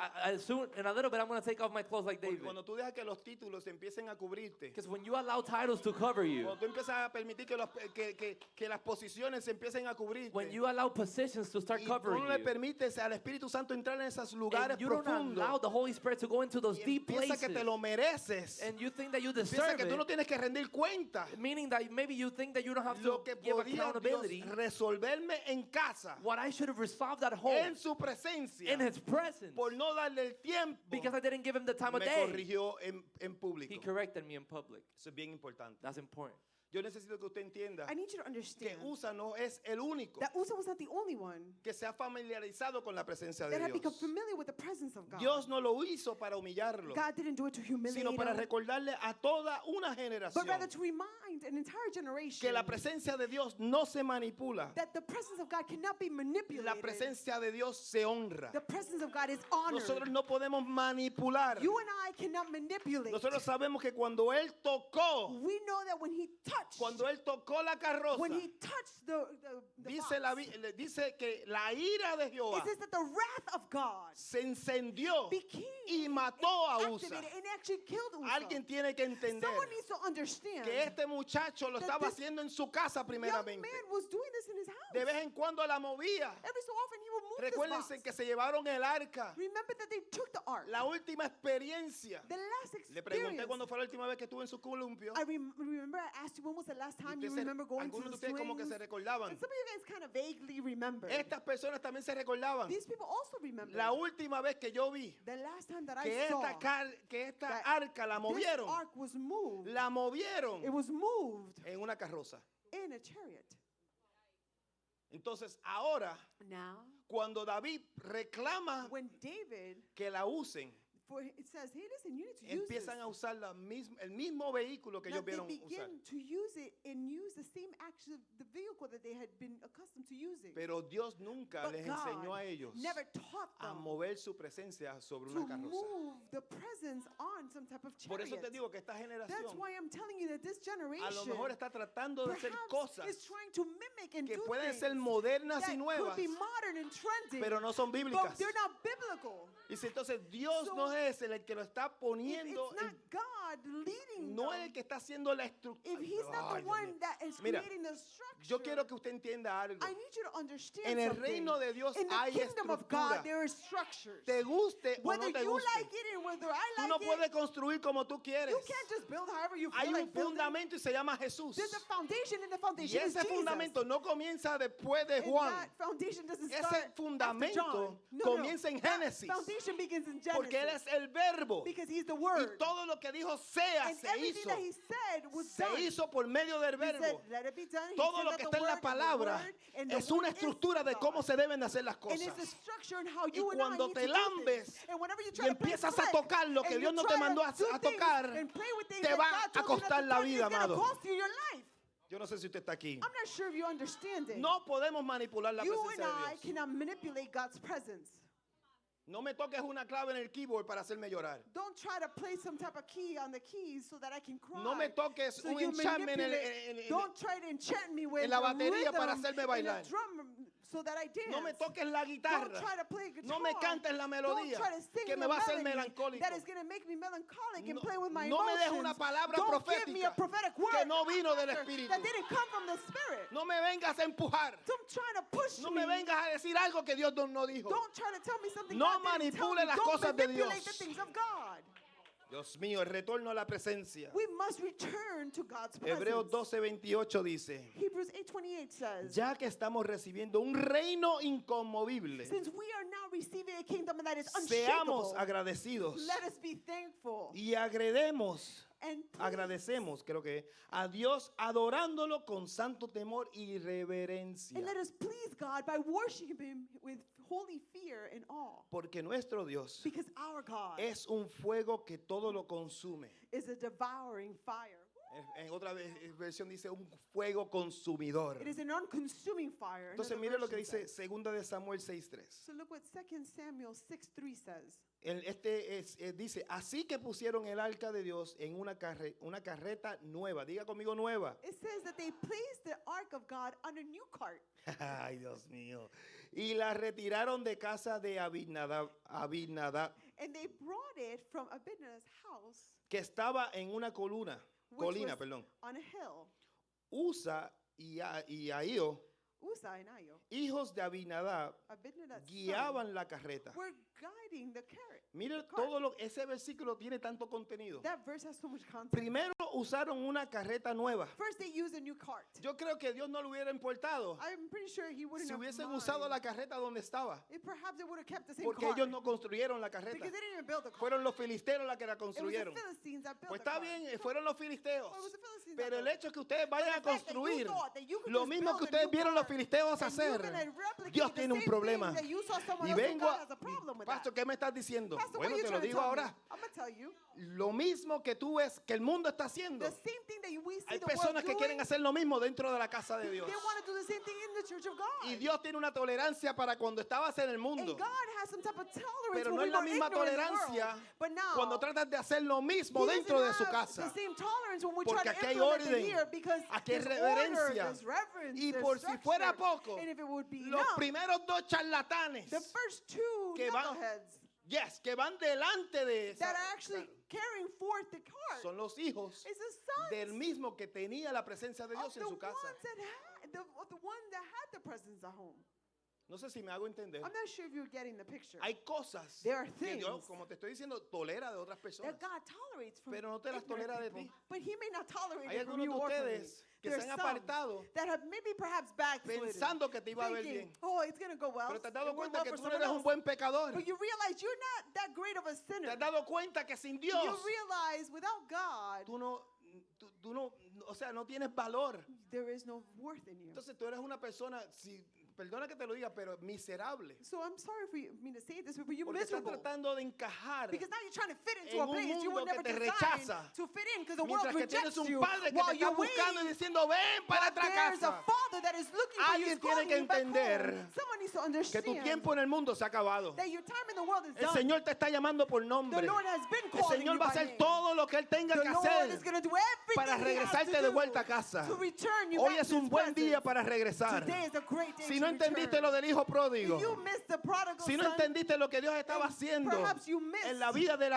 Soon, in a little bit, I'm going to take off my clothes like Porque David. cuando tú dejas que los títulos empiecen a cubrirte, Because when you allow titles to cover you, cuando tú empiezas a permitir que las posiciones se empiecen a cubrirte, when you allow positions to start y tú covering no le you, permites al Espíritu Santo entrar en esos lugares and you don't profundos, allow the Holy Spirit to go into those y deep piensa que places, te lo mereces, and you think that you piensa deserve que tú no it, tienes que rendir cuenta. meaning that maybe you think that you don't have Lo to que give podía Dios accountability, resolverme en casa, what I should have resolved at home, en su presencia, in His presence, por no darle el tiempo, because I didn't give Him the time of me day. corrigió en público. He corrected me in public. Eso es bien importante. That's important. Yo necesito que usted entienda I need you to que understand Usa no es el único that Uzzah was not the only one que se ha familiarizado con la presencia de that had become Dios. familiar with the presence of God. Dios no lo hizo para humillarlo, God didn't do it to humiliate sino para him, recordarle a toda una but generación rather to remind an entire generation que la presencia de Dios no se manipula. that the presence of God cannot be La manipulated. presencia de Dios se honra. The presence of God is honored. Nosotros no podemos manipular. You and I cannot manipulate. Nosotros sabemos que cuando Él tocó, We know that when He touched, cuando Él tocó la carroza, when He touched the dice que la ira de Jehová it says that the wrath of God se encendió became y mató a Usa. activated and actually killed Uzzah. Alguien tiene que entender Someone needs to understand que este muchacho lo that estaba this haciendo en su casa young primeramente. man was doing this in his house. De vez en cuando la movía. Every so often he would move this Recuérdense box. que se llevaron el arca. Remember that they took the ark. La última experiencia. The last Le pregunté experience. cuándo fue la última vez que estuvo en su columpio. I remember I asked you when was the last Y time you usted se- remember going to algunos the de ustedes como que swings. se recordaban. And some of you guys kind of vaguely remember. Estas personas también se recordaban. These people also remember. La última vez que yo vi The last time that que I saw esta that arca la this movieron. ark was moved. La movieron It was moved en una carroza. in a chariot. Entonces ahora, Now, cuando David reclama when David, que la usen, for it says, hey, listen, you need to use this. empiezan a usar el mismo vehículo que Now ellos they vieron usar. begin to use it and use the same action, the vehicle that they had been accustomed to using. Pero Dios nunca But les enseñó God a ellos never taught a them mover su presencia sobre to una carroza. move the presence on some type of Por eso te chariot. digo que esta That's generación why I'm telling you that this a lo generation mejor está tratando de hacer perhaps cosas is trying to mimic and que do pueden things ser modernas that y could nuevas, be modern and trendy, pero no son but bíblicas. they're not biblical. Y si entonces Dios So, no es el que lo está If poniendo, it's not God leading no es them, el que está haciendo la estructura. if He's not the one that is Mira, creating the structure, Yo quiero que usted entienda algo. I need you to understand En el something. reino de Dios In the hay kingdom of estructura. God, there are structures. Te guste o Whether no te you guste. like it and whether I Tú like no it, puedes construir como tú quieres. you can't just build however you Hay feel un like building. fundamento y se llama Jesús. There's a foundation, and the Y foundation is ese Jesus. fundamento no comienza después de And Juan. that foundation doesn't Ese start after John. fundamento No, comienza en That Génesis. foundation begins in Genesis. Porque Él es el verbo. Because He's the Y Word. todo lo que dijo sea, And se everything hizo. that He said was Se done. hizo por medio del He said, verbo. let it be done. He Todo said lo that que the está en la Word is the palabra Word, and the es una Word is estructura de God. cómo se deben de hacer las And it's the cosas. structure and how Y you and I cuando need te to do lambes things. And whenever you y try to play empiezas a flick, tocar lo que and Dios you no te try mandó a do things tocar, and play with things te that va God a told you not costar to la touch, vida, it's gonna amado. cost you your life. Yo no sé si usted está aquí. I'm not sure if you understand it. No podemos manipular la You and presencia I de Dios. cannot manipulate God's presence. No me toques una clave en el keyboard para hacerme llorar. Don't try to play some type of key on the keys so that I can cry. No me toques So un you enchantment manipulate. Don't try to enchant me with en la a batería para rhythm hacerme and a bailar. drum so that I dance. No me toques la Don't guitarra. try to play guitar. No me cantes la melodía Don't try to sing que me the va a hacer melody melancólico. that is going to make me melancholic and No- play with my no me des emotions. una palabra Don't give me a profética prophetic word que no vino del that Espíritu. didn't come from the Spirit. No me vengas a empujar. Don't try to push No me. me vengas a decir algo que Dios no dijo. Don't try to tell me something No God didn't tell manipule me. las Don't cosas de manipulate Dios. the things of God. Dios mío, el retorno a la presencia. We must return to God's presence. Hebreos 12:28 dice, Hebrews 8:28 says, ya que estamos recibiendo un reino inconmovible, since we are now receiving a kingdom that is seamos unshakable, agradecidos let us be thankful y agredemos, and agradecemos, creo que, a Dios adorándolo con santo temor y reverencia. and let us please God by worshiping Him with holy fear and awe. Porque nuestro Dios Because our God es un fuego que todo lo consume. is a devouring fire. En otra versión dice un fuego consumidor. It is an unconsuming fire. Entonces another mire lo que version dice says. 2 de Samuel 6:3. So look what 2 Samuel 6:3 says. Dice, así que pusieron el arca de Dios en una carreta nueva. Diga conmigo nueva. It says that they placed the ark of God on a new cart. Ay, Dios mío. Y la retiraron de casa de Abinadab, And they brought it from Abinadab's house, que estaba en una colina, which was perdón. on a hill. Usa y Ahío, Uzzah and Ayo, hijos de Abinadab, Abinadab's guiaban la carreta. son, were guiding the carrot. Mire the cart. ese versículo tiene tanto contenido. That verse has so much content. Primero usaron una carreta nueva. First, they used a new cart. Yo creo que Dios no lo hubiera importado I'm pretty sure he wouldn't si have hubiesen mind. usado la carreta donde estaba. Perhaps they would have kept the same Porque cart. ellos no construyeron la carreta. Because they didn't even build the cart. Fueron los filisteos los que la It was the construyeron. Philistines that built Pues the está cart. bien, fueron los filisteos. Well, it was the Philistines Pero that el built hecho que ustedes vayan a But the fact that you construir thought that you could lo just mismo build que a ustedes new vieron los cart filisteos and you're hacer, gonna replicate Dios the tiene un same problema. thing that you saw someone Y else do, vengo, God has a problem with Pastor, that. ¿qué me estás diciendo? Pastor, Bueno, what are you te lo trying to digo tell me? ahora. I'm going to tell you. Lo mismo que tú ves que el mundo está haciendo. The same thing that we see Hay the world personas que doing, quieren hacer lo mismo dentro de la casa de Dios. they want to do the same thing in the church of God. Y Dios tiene una tolerancia para cuando estabas en el And mundo. God has some type of tolerance Pero when no we es la were misma ignorant in the tolerancia world. But now, cuando tratas de hacer lo mismo he dentro de doesn't su have casa. the same tolerance when we Porque try to aquí hay implement it orden, here because aquí hay there's order, reverencia. there's reverence, Y there's por si fuera structure. poco, And if it would be los enough, primeros dos charlatanes the first two que van- knuckleheads Yes, que van delante de esa. that are actually carrying forth the cart. Son los hijos It's the sons del mismo que tenía la presencia de of Dios the en su ones casa. that had the one that had the presence at home. No sé si me hago entender. I'm not sure if you're getting the picture. Hay cosas There are que Dios, things como te estoy diciendo, tolera de otras personas. that God tolerates from Pero no te las ignorant tolera de people, ti. but He may not tolerate Hay it from algunos you de or from me. ustedes que There se are han some apartado that have maybe perhaps backslidden, pensando que te iba a ver thinking, bien. oh, it's going to go well. Pero te has it dado went cuenta well que for tú no someone eres un else. buen pecador. But you realize you're not that great of a Te sinner. has dado cuenta que sin Dios You realize without God, tú no, o sea, no tienes valor. there is no worth in you. Entonces tú eres una persona, perdona que te lo diga, pero miserable. So I'm sorry for me to say this, but you're Porque estás miserable. tratando de encajar Because now you're trying to fit into en a un place you were mundo que never te designed rechaza. to fit in because the world mientras que rejects tienes un you padre que while te está you're buscando y waiting. diciendo, ven para otra There's a casa. father that is looking for you, Alguien is tiene calling que you back entender home. Someone needs to Que understand tu tiempo en el mundo se ha acabado. that your time in the world is El done. Señor te está llamando por The nombre. Lord has been El calling Señor you va a by hacer name. todo lo que Él tenga The que Lord hacer is going to do everything para He has regresarte to de do vuelta a casa. to return you Hoy back es to un His buen día presence. para regresar. Today is a great day Si to no entendiste return. lo del hijo pródigo, If you missed the prodigal si no son, entendiste lo que Dios estaba and haciendo perhaps you missed en la vida del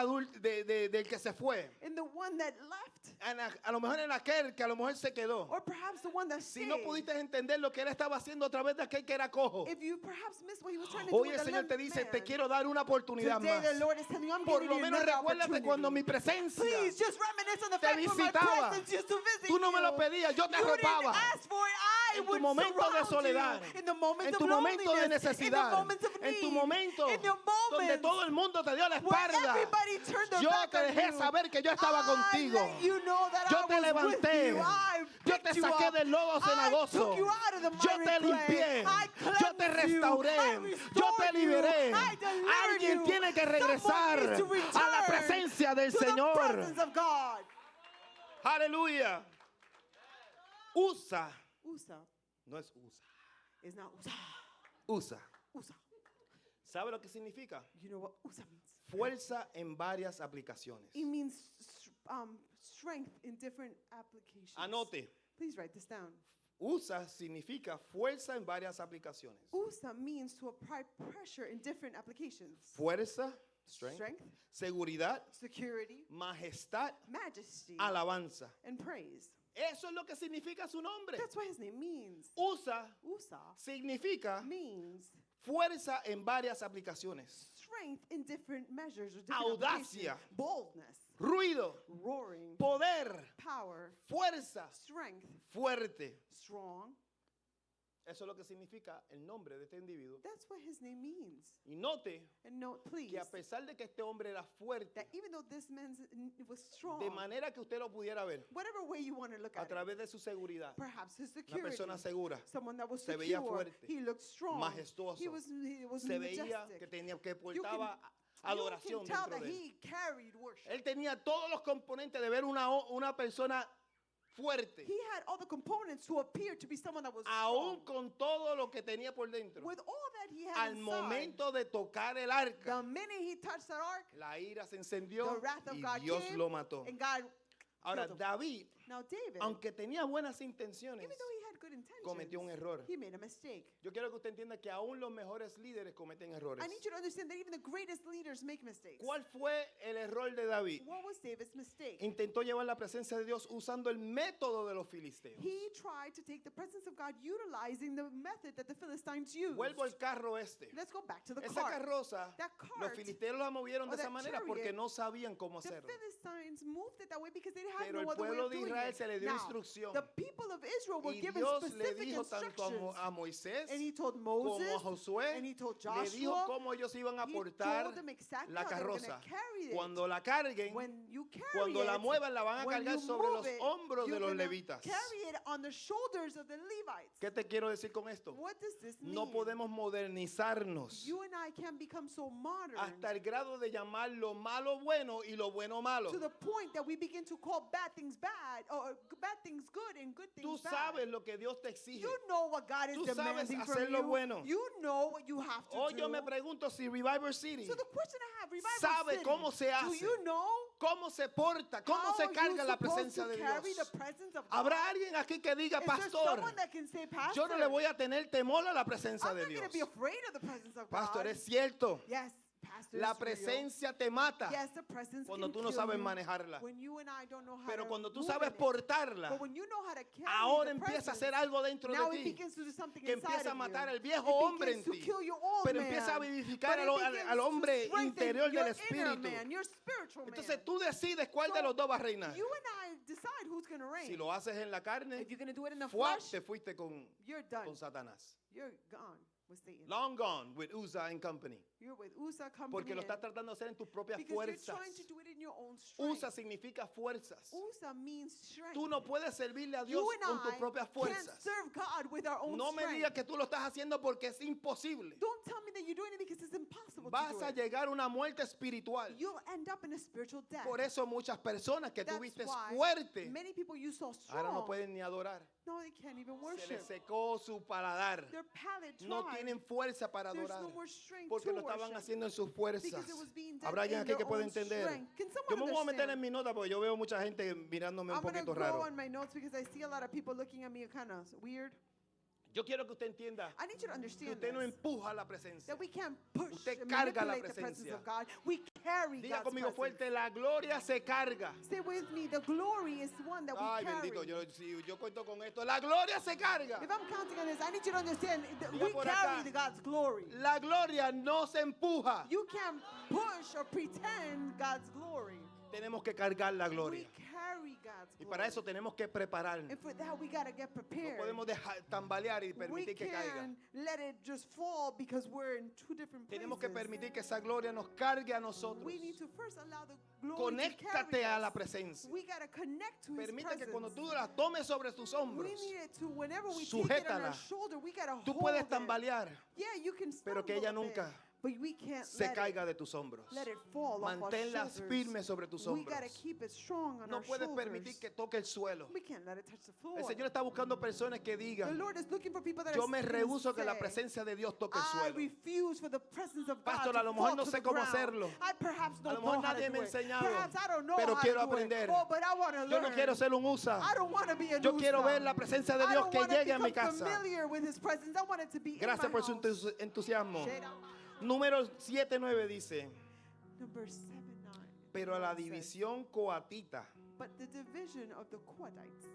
del que se fue, in the one that left, a lo mejor en aquel que a lo mejor se quedó, or perhaps the one that si stayed, no pudiste entender lo que Él estaba haciendo a través de aquel que era cojo, if you perhaps missed what He was trying to do hoy with el the Señor te limp dice, te man, quiero dar una oportunidad today más. the Lord is telling you, I'm Por giving lo you menos another recuérdate cuando mi opportunity. presencia Please just reminisce on the te fact when my visitaba. presence used to visit Tú no me lo you. pedías, yo te You arropaba. didn't ask for it, I En tu would momento de surround soledad, you. In the moments en of tu momento de loneliness, necesidad, in the moments of en tu need, momento in the donde moments todo el mundo te dio la where espalda, everybody turned their yo back te on dejé you. saber que yo estaba I contigo. let you know that Yo I te was with levanté. you. I Yo picked te you saqué up. del lodo I cenagoso. took you out of the Yo miry te clay. limpié. I Yo te cleansed you. I restauré. Yo te restored you. liberé. I delivered Alguien you. tiene que Someone regresar needs to a la return presencia del to the Señor. presence of God. Aleluya. Usa. Usa No es usa. is not Usa. Usa. Usa. ¿Sabe lo que significa? You know what Usa means? Fuerza en varias aplicaciones. It means strength in different applications. Anote. Please write this down. Usa significa fuerza en varias aplicaciones. Usa means to apply pressure in different applications. Fuerza, strength, seguridad, Security, majestad, majesty, alabanza. and praise. Eso es lo que significa su nombre. That's what his name means. Usa Usa significa means fuerza en varias aplicaciones. strength in different measures or different Audacia. applications. Boldness, Ruido, roaring, poder, power, fuerza, strength, fuerte. strong. Eso es lo que significa el nombre de este individuo. That's what his name means. Y note And note, please, que a pesar de que este hombre era fuerte, that even though this man was strong, de manera que usted lo pudiera ver whatever way you want to look a at it, través de su seguridad, perhaps his una security, persona segura, someone that was se secure, veía fuerte, he looked strong, majestuoso, he was se veía majestic. que tenía que You portaba adoración you can tell dentro that de él. he carried worship. Él tenía todos los componentes de ver una persona fuerte, He had all the components to appear to be someone that was aún strong. con todo lo que tenía por dentro. With all that he had Al inside, momento de tocar el the arca, minute he touched that ark, la ira se the encendió wrath of y God Dios came, lo mató. and God Ahora, killed him. David, Now David, aunque tenía buenas intenciones, even though he had good intentions, cometió un error. he made a mistake. Yo quiero que usted entienda que aún los mejores líderes cometen errores. I need you to understand that even the greatest leaders make mistakes. ¿Cuál fue el error de David? What was David's mistake? Intentó llevar la presencia de Dios usando el método de los filisteos. He tried to take the presence of God utilizing the method that the Philistines used. Vuelvo al carro este. Let's go back to the Esa cart. carroza, That los cart, filisteos la movieron or de esa that manera porque chariot, no sabían cómo The hacerlo. Philistines moved it that way because they had Pero no el other way pueblo of de doing Israel it. se le dio Now, instrucción. the people of Israel were Y given Dios le specific dijo tanto instructions. a Moisés And he told como Moses, a Josué, and he told le Joshua, dijo cómo ellos iban a he portar told them exactly la how they were carroza. gonna carry it. Cuando la carguen, When you carry cuando la it, muevan, la van a when cargar you sobre move los it, hombros de you're los gonna levitas. carry it on the shoulders of the Levites. ¿Qué te quiero decir con esto? What does this mean? No podemos modernizarnos You and I can become so modern hasta el grado de llamar lo malo bueno y lo bueno malo. to the point that we begin to call bad things bad or bad things good and good things Tú bad. sabes lo que Dios te exige. You know what God is Tú sabes demanding hacer from lo you. bueno. You know what you have to Hoy do. yo me pregunto si Revival City So the question I have, Revival sabe City, cómo se do hace, you know cómo se porta, cómo how se are carga you la supposed presencia to de carry Dios. the presence of God? ¿Habrá alguien aquí que diga, Is there pastor, someone that can say, Pastor, yo no le voy a tener temor a la presencia I'm de not going Dios? to be afraid of the presence of Pastor, God. es cierto. Yes, Pastor, La it's real. presencia te mata Yes, the presence cuando can tú no kill sabes you manejarla. when you and I don't know how Pero to cuando tú move sabes in it. portarla, But when you know how to carry ahora the empieza a presence, hacer algo dentro now de it ti begins to do something que inside empieza a of matar you. al viejo It hombre begins en to ti, kill your old pero man, empieza a vivificar but it begins al to hombre strengthen interior your del inner espíritu. man, your spiritual Entonces man. tú decides cuál de So, los dos va a reinar. You and I decide who's going to reign. Si lo haces en la carne, If you're going to do it in the ¡fua! flesh, Te fuiste con you're done. Satanás. You're gone with Satan. Long gone with Uzzah and company. You're with Uzzah company. Porque lo and- estás tratando de hacer en tus propias because you're fuerzas. trying to do it in your own strength. Usa significa fuerzas. Uzzah means strength. Tú no puedes servirle a Dios You and con tus I propias can't fuerzas. serve God with our own No me strength. digas que tú lo estás haciendo porque es imposible. Don't tell me that you're doing it because it's impossible Vas to do a it. llegar a una muerte espiritual. You'll end up in a spiritual death. Por eso muchas personas que tú That's viste why fuerte, many people you saw strong. ahora no pueden ni adorar. No, they can't even Se worship. les secó su paladar. Their palate No dried. tienen fuerza para There's adorar. no more strength Porque to lo estaban worship. haciendo en sus fuerzas. Because it was being done Habrá alguien in aquí their que pueda own entender. strength. Can Yo someone me voy a meter en understand? mi nota porque yo veo mucha gente mirándome un I'm going to poquito go raro. on my notes because I see a lot of people looking at me kind of weird. Yo quiero que usted entienda I need you to que understand usted no this, empuja la presencia. that we can't push Usted and carga la manipulate the presence presencia. of God. We carry Diga God's conmigo presence. fuerte, la gloria se carga. Say with me, the glory is one that we Ay, carry. bendito, si yo cuento con esto, la gloria se carga. If I'm counting on this, I need you to understand that Diga we por carry acá. the God's glory. La gloria no se empuja. You can't push or pretend God's glory. Tenemos que cargar la We gloria. carry God's Y glory. para eso tenemos que prepararnos. And for that, we got to get No prepared. podemos dejar tambalear y We permitir que caiga. can't let it just fall because we're in two different places. Tenemos que permitir que esa gloria nos cargue a nosotros. We need to first allow the glory to Conéctate carry a us. la presencia. We got to connect to His Permite que presence. cuando tú la tomes sobre tus We hombros, need it to, whenever we take it on sujétala. our shoulder, we got to tú hold puedes it. tambalear, Yeah, you can pero que ella stumble a bit, nunca but we can't se let caiga de tus hombros. let it fall off our Manténlas shoulders. firmes sobre tus We got to hombros. keep it strong on No our puedes shoulders. permitir que toque el suelo. We can't let it touch the floor. El Señor está buscando personas que The digan, Lord is looking for people that yo are me can rehúso que la say, presencia de Dios toque el I suelo. refuse for the presence of God Pastor, to a lo mejor fall no to sé the cómo ground. hacerlo. I perhaps A don't lo mejor know how to nadie do me ha it. enseñado, Perhaps I don't know pero how quiero to do aprender. it. Oh, but I want to Yo learn. no quiero ser un USA. I don't want to be a Yo quiero Nusa. ver la presencia de I Dios don't que want to llegue a mi become casa. familiar with His presence. I want it to be Gracias in my por su house. entusiasmo. Shade out. Número 7:9 dice, Number 7:9. pero a la It says, división coatita But the division of the Kohathites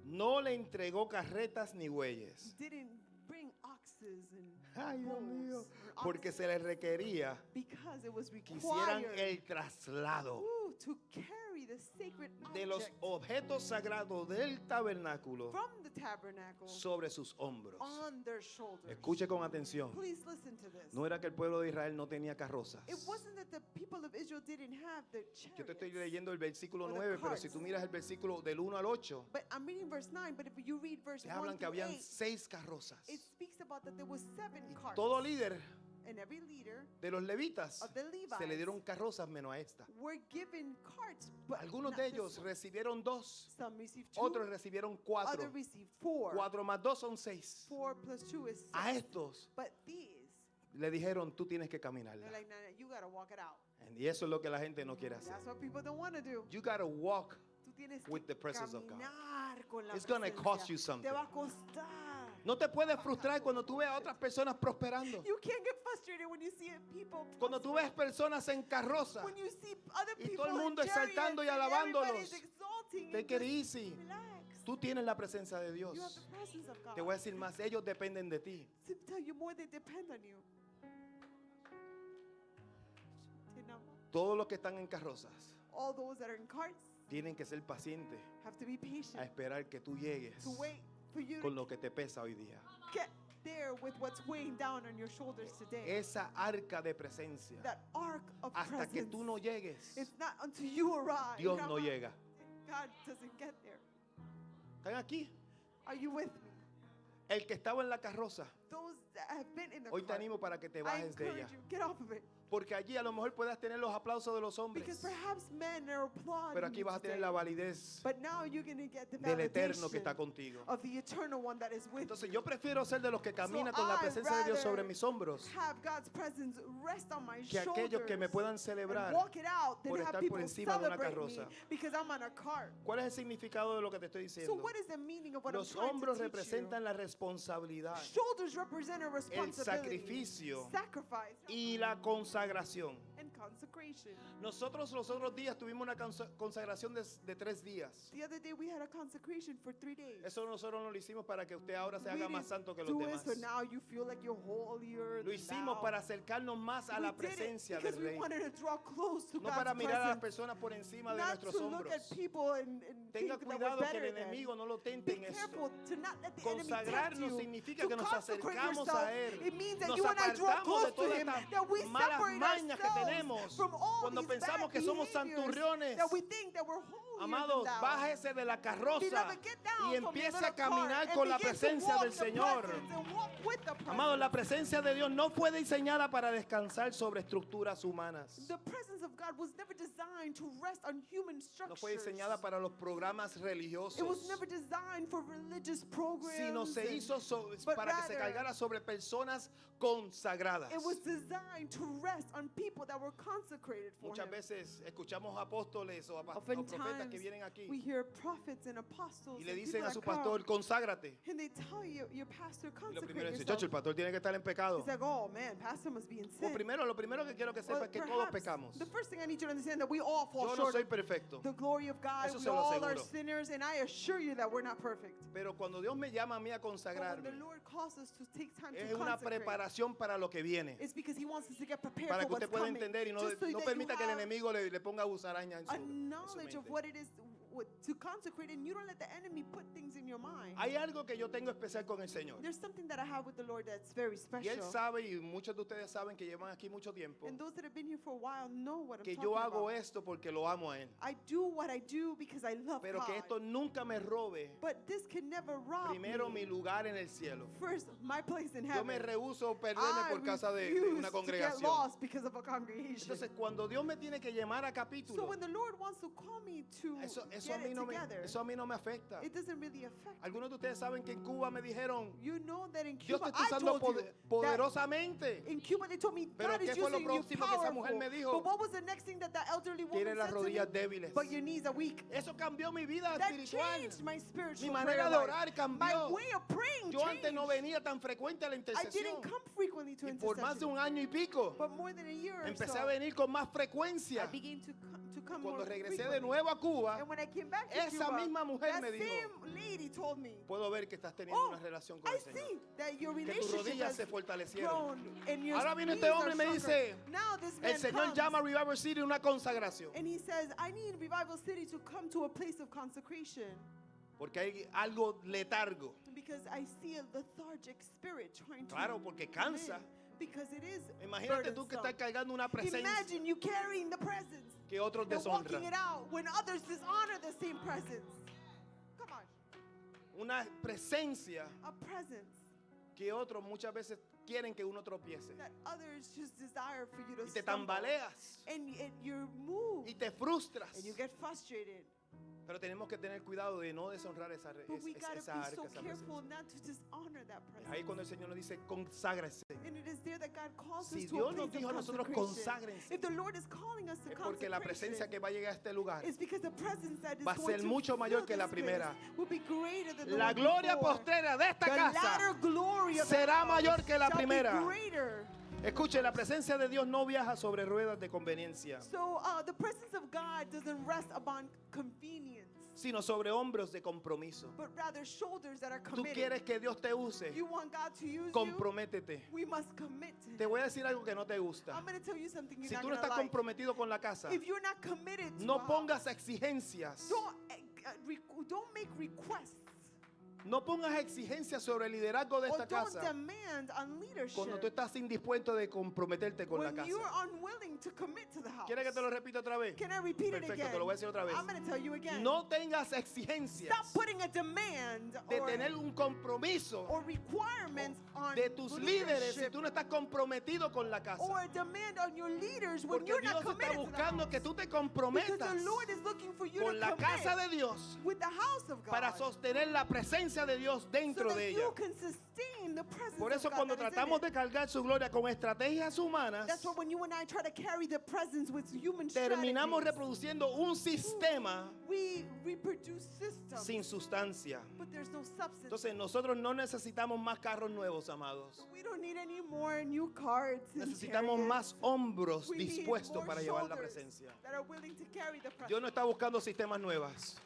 no le entregó carretas ni bueyes. didn't bring oxes and Ay, Dios mío. bulls or Porque oxen se les requería because it was que hicieran required el traslado to carry the sacred de los object objetos sagrados del tabernáculo from the tabernacle sobre sus hombros. on their shoulders. Escuche con atención. Please listen to this. No era que el pueblo de Israel no tenía carrozas. It wasn't that the people of Israel didn't have the Yo te estoy chariots. leyendo el versículo or the 9, pero si carts. tú miras el versículo del 1 al 8, But I'm reading verse 9, but if you read verse te 1 hablan que through habían 8, 6 carrozas. it speaks about that there was 7 Y carts. todo líder And every leader de los levitas of the se le Levites dieron carrozas menos a esta. were given carts, but Algunos not de this ellos one. recibieron 2, Some received 2, otros recibieron 4. others received 4. 4 más 2 son 6. 4 plus 2 is 6. A estos But these, le dijeron, tú tienes que caminarla. they're like, nah, you gotta walk it out. Y eso es lo que la gente no quiere hacer. That's what people don't want to do. You gotta walk. Tú tienes with que the presence of God. caminar con la It's gonna presencia. cost you something. Te va a costar. No te puedes frustrar cuando tú ves a otras personas prosperando. You can't get frustrated when you see people. Cuando tú ves personas en carroza. When you see other Y people todo el in mundo chariots exaltando y and alabándolos. everybody's exalting Take and it just easy. relax. Tú tienes la presencia de Dios. You have the presence of God. Te voy a decir más, ellos dependen de ti. To tell you more, they depend on you. Todos los que están en carrozas All those that are in carts tienen que ser pacientes have to be patient. a esperar que tú llegues To wait for you con to lo que te pesa hoy día. get there with what's weighing down on your shoulders today. Esa arca de presencia. That ark of Hasta que presence. tú no llegues, It's not until you arrive. Dios no llega. God doesn't get there. ¿Están aquí? Are you with me? El que estaba en la carroza, Those that have been in the hoy te cart, animo para que te I bajes de ella. encourage you, get off of it. Porque allí a lo mejor puedas tener los aplausos de los Because hombres. perhaps men are applauding Pero aquí you vas a tener today. la validez But now you're going to get the del eterno que validation está contigo. of the eternal one that is with Entonces you. yo prefiero ser de los que caminan con la I'd presencia de Dios sobre rather mis hombros Have God's presence rest on my que aquellos que me shoulders puedan and celebrar walk it out than por have estar por people encima de una celebrate me carroza. because I'm on a cart. ¿Cuál es el significado de lo que te estoy So diciendo? what is the meaning of what Los I'm trying hombros to teach representan la responsabilidad you? Shoulders represent a responsibility, sacrificio sacrifice, y la consagración. and consecration. Nosotros los otros días tuvimos una consagración de 3 días. The other day we had a consecration for 3 days. Eso nosotros no lo hicimos para que usted ahora se haga We más didn't santo que los do it demás. so now you feel like you're holier Lo than hicimos thou. para acercarnos más a We la did it presencia because del we Rey. wanted to draw close to No God's para mirar a las presence. personas por encima de Not nuestros to look at hombros. people and Tenga think that we're cuidado que el better than. enemigo no lo Be tente en careful esto. to not let the enemy tempt Consagrarnos you. significa To que nos consecrate acercamos yourself, a Él. it means that Nos you and I draw apartamos de close to todas Him, estas that we malas separate mañas que ourselves tenemos from all cuando these pensamos bad que somos behaviors, santurriones. that we think that we're holier Amados, than thou. bájese de la carroza Beloved, get down y from your empiece little a caminar cart con la and begin to presencia walk del the Señor. presence and walk with the presence. Amados, la presencia de Dios no fue diseñada para descansar sobre estructuras humanas. The presence of God was never designed to rest on human No structures. fue diseñada para los programas religiosos, It was never designed for religious programs. sino se and hizo but para que se rather, cargara sobre personas consagradas. it was designed to rest on people that were consecrated for Muchas Him. veces escuchamos apóstoles o profetas Oftentimes, que vienen aquí we hear prophets and apostles y le and dicen people a su that come, pastor, conságrate. and they tell you, your pastor, Y lo consecrate primero dice, yourself. chacho, el pastor tiene que estar en pecado. It's like, oh man, pastor must be in sin. Lo primero que quiero que sepa Well, es que todos perhaps pecamos. the first thing I need you to understand that we all fall Yo no short soy of perfecto, the glory of God. Eso We se lo all are aseguro. sinners, and I assure you that we're not perfect. pero cuando Dios me llama a mí a But when consagrarme, the Lord calls us to take time es to una consecrate, preparación para lo que viene. it's because He wants us to get prepared Para for que usted what's pueda coming. entender y no Just so that you permita que el have enemigo le ponga gusaraña en a su knowledge of mente. what it is to consecrate, and you don't let the enemy put things in your mind. Hay algo que yo tengo especial con el Señor. There's something that I have with the Lord that's very Y Él special. sabe, y muchos de ustedes saben que llevan aquí mucho tiempo, And those that have been here for a while know what I'm que talking yo hago about. esto porque lo amo a Él. I do what I do because I love Pero God. que esto nunca me robe But this can never rob primero me. mi lugar en el cielo. First, my place in Yo me heaven. rehúso perderme I por causa de refuse una to get congregación. lost because of a congregation. Entonces, cuando Dios me tiene que llamar a So capítulo, when the Lord wants to call me to eso a get mí it no me, together, eso a mí no me afecta. it doesn't really affect me. Algunos de ustedes saben que en Cuba me dijeron, You know that in Dios Cuba, te está I usando told you that poderosamente. in Cuba they told me Pero God is ¿qué fue lo using you próximo que esa mujer me powerful. dijo? But what was the next thing that the elderly woman Tiene las said to me? rodillas débiles. But your knees are weak. Eso cambió mi vida That espiritual. changed my spiritual Mi manera prayer de life. orar My cambió. way of praying Yo antes no changed. venía tan frecuente a la I intercesión. didn't come frequently to Y por más de intercession. un año y pico, But more than a year or empecé so, a venir con más I frecuencia. began to come Cuando more regresé de frequently. nuevo a Cuba, And when I came back to esa Cuba, misma mujer that me dijo, same lady told me, puedo ver que estás teniendo oh, una relación con I el Señor. see that your Que tus relationship rodillas has se fortalecieron. grown and your Ahora viene knees este hombre are y me stronger. dice, Now this man El Señor comes, llama a Revival City una consagración. and he says, I need Revival City to come to a place of consecration Porque hay algo letargo. because I see a lethargic spirit trying to Claro, porque come cansa. in, because it is Imagínate tú que estás burdensome. cargando una presencia Imagine you carrying the presence que otros and walking deshonran. it out when others dishonor the same presence. Come on, Una presencia a presence que otros muchas veces quieren que uno tropiece. that others just desire for you to Y te stumble. tambaleas. And you're moved Y te frustras. and you get frustrated. Pero tenemos que tener cuidado de no deshonrar esa, But we gotta esa be arca, so esa careful presencia. not to dishonor that Ahí presence. cuando el Señor nos dice, conságrese. And it is there that God calls Si us to a Dios nos place dijo a of nosotros, consecration. conságrense, If the Lord is calling us to es porque la presencia consecration, que va a llegar a este lugar, it's because the presence that is va a going ser to mucho mayor fill que la this place primera. will be greater than the la one gloria before. postrera de esta The latter casa glory of the será house mayor que la shall be primera. greater. Escuche, la presencia de Dios no viaja sobre ruedas de conveniencia, So the presence of God doesn't rest upon convenience, sino sobre hombros de compromiso. but rather shoulders that are Tú committed. quieres que Dios te use, You want God to use you? comprométete. We must commit to Te Him. voy a decir algo que no te gusta. I'm going to tell you something you're Si not tú no going to estás like. comprometido con la casa, If you're not committed to no a house, pongas exigencias. don't make requests No pongas exigencias sobre el liderazgo de or esta don't casa demand on leadership cuando tú estás indispuesto de comprometerte con la when you're casa. unwilling to commit to the house. ¿Quieres que te lo repita otra vez? Can I repeat it Perfecto, again? te lo voy a decir otra vez. I'm going to tell you again. No tengas exigencias Stop putting a demand de or, tener un compromiso or requirements on de tus líderes si leadership tú no estás comprometido con la casa. or a demand on your leaders when Porque you're not Dios está committed to the buscando que house. tú te Because comprometas the Lord is looking for you con to la casa commit de Dios with the house of God para sostener la presencia de Dios so dentro that de you ella. can sustain carrying the presence Por eso of God cuando that is in tratamos it. de cargar su gloria con estrategias humanas, That's why when you and I try to carry the presence with human terminamos strategies, reproduciendo un sistema we reproduce systems, sin sustancia. but there's no substance. Entonces nosotros no necesitamos más carros nuevos, amados. We don't need any more new cards and Necesitamos chariots. más hombros We need dispuestos more para llevar la shoulders presencia. that are willing to carry the presence. Dios no está buscando sistemas nuevos.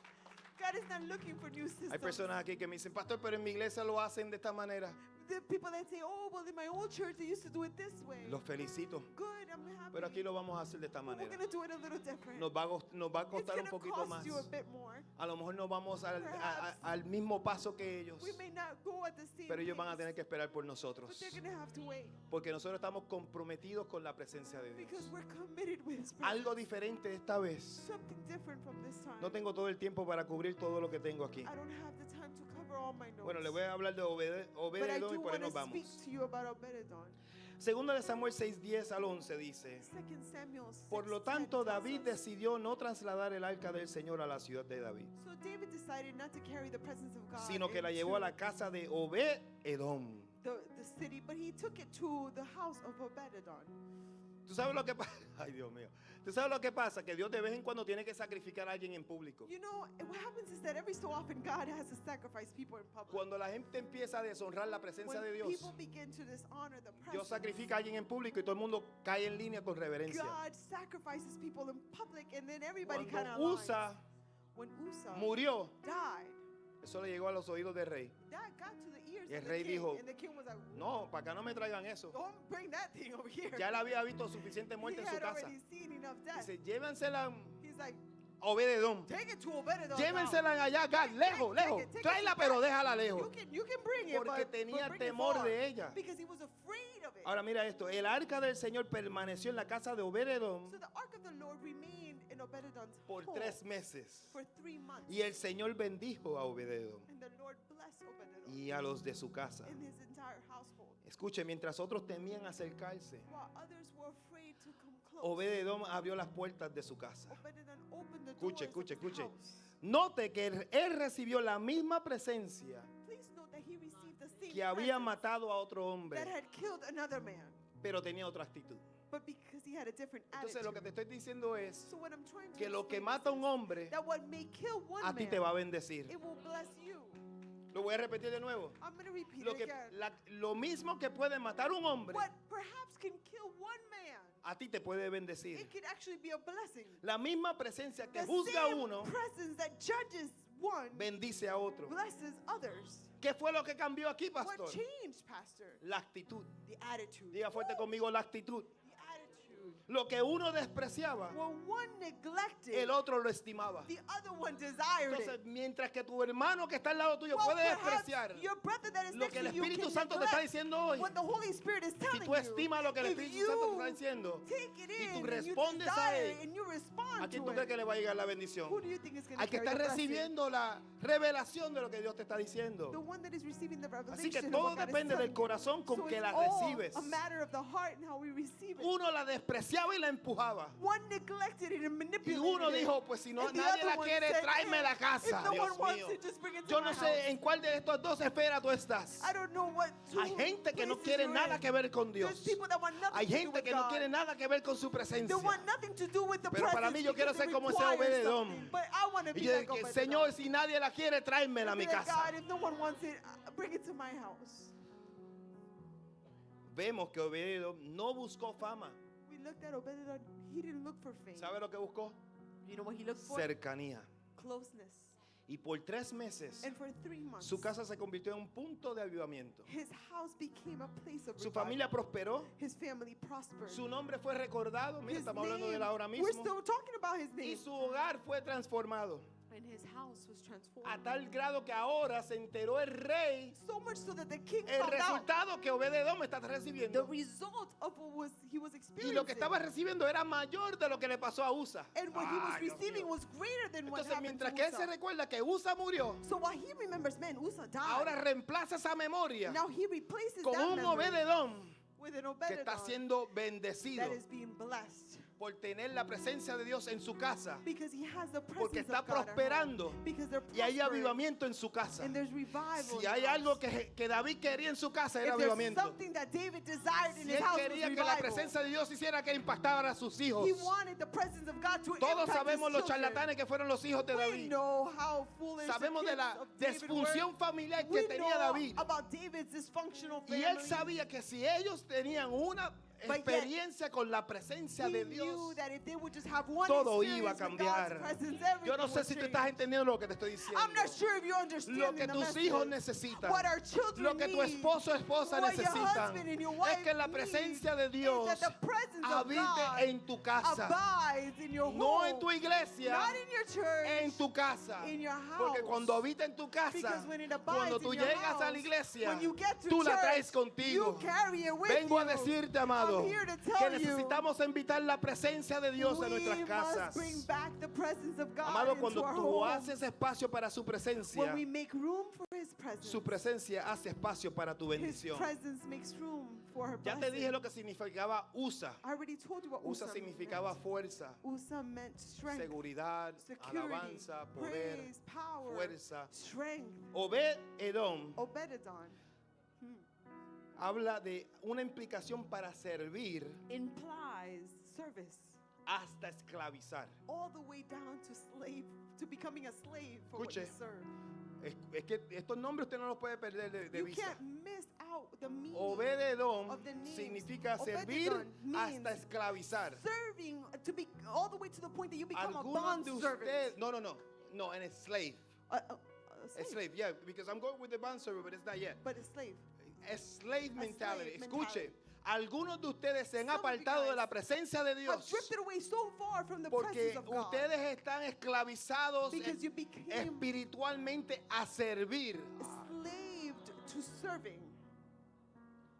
God is not looking for new systems. Hay personas aquí que me dicen, pastor, pero en mi iglesia lo hacen de esta manera. The people that say, oh, well, in my old church, they used to do it this way. Los felicito, Good, I'm happy. pero aquí lo vamos a hacer de esta But we're manera. going to do it a little different. Nos va a It's costar going un to poquito cost más. you a bit more. A lo mejor no vamos Perhaps. al mismo paso que ellos, We may not go at the same pero ellos van a pace, tener que esperar por but nosotros. they're going to have to wait Porque nosotros estamos comprometidos con la presencia de Dios. because we're committed with His presence. Algo diferente esta vez. Something different from this time. No tengo todo el tiempo para cubrir todo lo que tengo aquí. I don't have the time to cover all my notes. Bueno, le voy a hablar de but I Obededón y do por ahí want nos to vamos. speak to you about Obededon. Segunda de Samuel 6:10 al 11 dice: 2 Samuel 6, Por lo 10 tanto, tells David us, decidió no trasladar el arca del Señor a la ciudad de David, So David decided not to carry the presence of God sino que la llevó a la into casa de Obed-Edom. the city, but he took it to the house of Obededon. ¿Tú sabes lo que pasa? Ay, Dios mío. ¿Tú sabes lo que pasa? Que Dios de vez en cuando tiene que sacrificar a alguien en público. You know, what happens is that every so often God has to sacrifice people in public. Cuando la gente empieza a deshonrar la presencia de When Dios, people begin to dishonor the Dios presence, sacrifica a alguien en público y todo el mundo cae en línea con reverencia. God sacrifices people in public, and then everybody kind Cuando of Usa When Usa murió, died, eso le llegó a los oídos del rey. that got to the ears Y el of the rey king, dijo, and the king was like, No, para acá no me traigan eso. don't bring that thing over here. Ya él había visto suficiente muerte He en su had casa. already seen enough death. Dice, llévensela He's like, a Obededón. take it to Obededon. Llévensela allá, Gad, lejos, lejos. take it Tráela, to pero God. déjala lejos. You can bring it, Porque but tenía bring it temor far. de ella. Because he was afraid of it. Ahora mira esto, el arca del Señor permaneció en la casa de Obededón So the ark of the Lord remained in Obededon's por home 3 meses. for 3 months. Y el Señor bendijo a Obededón And the Lord blessed Obededon y a los de su casa. and his entire household. Escuche, mientras otros temían acercarse, While others were afraid to come close. Obededón abrió las puertas de su casa. Obededon opened the Escuche, doors escuche, of his escuche. house. Note que él recibió la misma presencia Please note that he received the same que había presence matado a otro hombre, that had killed another man, pero tenía otra actitud. but because he had a different Entonces lo que attitude. te estoy diciendo es So what I'm trying to que lo que explain mata a is un hombre, that what may kill one a ti man, te va a bendecir. it will bless you. Lo voy a repetir de nuevo. I'm going to repeat Lo, it que, again. lo mismo que puede matar un hombre, What perhaps can kill one man, a ti te puede bendecir. it could actually be a blessing. La misma presencia que The juzga a same uno, presence that judges one bendice a otro. blesses others. ¿Qué fue lo que cambió aquí, What pastor? changed, Pastor? La actitud. The attitude. Diga fuerte conmigo, la actitud. The attitude. Lo que uno despreciaba, When one neglected, el otro lo estimaba. the other one desired Entonces, it. mientras que tu hermano que está al lado tuyo Well, puede perhaps despreciar your brother that is lo next que to el you Espíritu can Santo te está neglect diciendo hoy, what the Holy Spirit is si telling tú estimas lo que el If Espíritu Santo te está you diciendo, take it y in tú and you respondes a desire él, and you respond ¿a quién to tú crees it, que le va a llegar la bendición? who do you think is going Al to que carry está the blessing? recibiendo la revelación de lo que Dios te está The diciendo. one that is receiving the revelation Así que of todo what God is depende telling del you. corazón con So que it's la all recibes. a matter of the heart and how we receive it. Uno la despreciaba y la empujaba. One neglected it and Y manipulated uno it. dijo, pues si no And the nadie other la one quiere, said, tráeme la casa. If no Dios one wants mío. it, just bring it to Yo my no house. sé en cuál de estas dos esferas tú estás. I don't know what two Hay gente que no places quiere you're nada in. que ver con There's Dios. people that want nothing Hay to do gente with que no God. quiere nada que ver con su They presencia. want nothing to do with the Pero para presence mí yo quiero because ser it como ese requires Obededón. something. But I want to Y be yo like dije, Obededon. Señor, si nadie la quiere, tráemela a Be mi like, casa. God, if no one wants it, bring it to my house. Vemos que Obededón no buscó fama. We looked at Obededon. He didn't look for fame. ¿Sabe lo que buscó? You know what he looked for? Cercanía. Closeness. Y por 3 meses, And for 3 months, su casa se convirtió en un punto de avivamiento. his house became a place of Su revival. familia prosperó. His family prospered. Su nombre fue recordado. Mira, His estamos hablando de él name- ahora we're mismo. still talking about his Y name. su hogar fue transformado. And his house was transformed. A tal grado que ahora se enteró el rey So much so that the king el found out resultado que Obededón está the recibiendo. result of what he was Y experiencing. lo que estaba recibiendo era mayor de lo que le pasó a Usa. And what he was Ay, Dios receiving mío. was greater than what Entonces, happened mientras to que él se Usa. recuerda que Usa murió, So while he remembers, man, Usa died. ahora reemplaza esa memoria Now he replaces con that un memory Obededón with an que está Obededon siendo bendecido. that is being blessed. por tener la presencia de Dios en su casa, Because he has the porque presence está of God at home. prosperando Because they're y hay prospering. avivamiento en su casa. And there's revival Si in the hay house. algo que David quería en su casa era If there's avivamiento. something that David desired in Si his él house was quería que la revival. presencia de Dios hiciera que impactara a sus hijos. He wanted the presence of God to Todos impact sabemos his los children. charlatanes que fueron los hijos de We David. know how foolish Sabemos the de la kids of David disfunción were. familiar que We tenía know David. about David's dysfunctional Y family. él sabía que si ellos tenían una But yet, experiencia con la presencia he de knew Dios, that if they would just have one todo experience iba a with God's cambiar. presence, Yo no everything sé would si tú change. estás entendiendo lo que te estoy diciendo. I'm not sure if you understand Lo que the tus message. hijos necesitan, What our children lo que tu need, esposo o esposa what your necesitan, husband and your es wife que la need, presencia de is Dios that the presence of habite God en tu casa, abides in your no home, en tu iglesia, not in your church, en tu casa. in your house. Porque cuando habita en tu casa, Because when it abides cuando tú in your llegas a la house, iglesia, when you get to tú la church, traes contigo. you carry it with Vengo a you. decirte, amado, I'm here to que tell you, necesitamos invitar la presencia de Dios en nuestras we casas. must bring back the presence of God Amado, into cuando our tú homes. haces espacio para su presencia, When we make room for His presence, su presencia hace espacio para tu His bendición. presence makes room for her Ya te blessing. dije lo que significaba USA. I already told you what USA Usa significaba meant. fuerza, Usa meant strength, seguridad, security, alabanza, poder, praise, power, fuerza. strength. Obed Edom Obededon habla de una implicación para servir implies service hasta esclavizar. all the way down to slave, to becoming a slave for what you Escuche. serve. Es que estos nombres usted no los puede perder de You vista. can't miss out the meaning Obed Edom of the names. significa Obed servir Edom means hasta esclavizar. serving to be all the way to the point that you become a Algunos bond de servant. ustedes, no, an slave. A A slave, yeah, because I'm going with the bond servant, but it's not yet. But a slave. A slave mentality. slave Escuche, mentality. algunos de ustedes se han Some of you apartado de guys la presencia de Have Dios drifted away so far from the porque presence of God. ustedes están esclavizados Because you became espiritualmente a servir. enslaved to serving.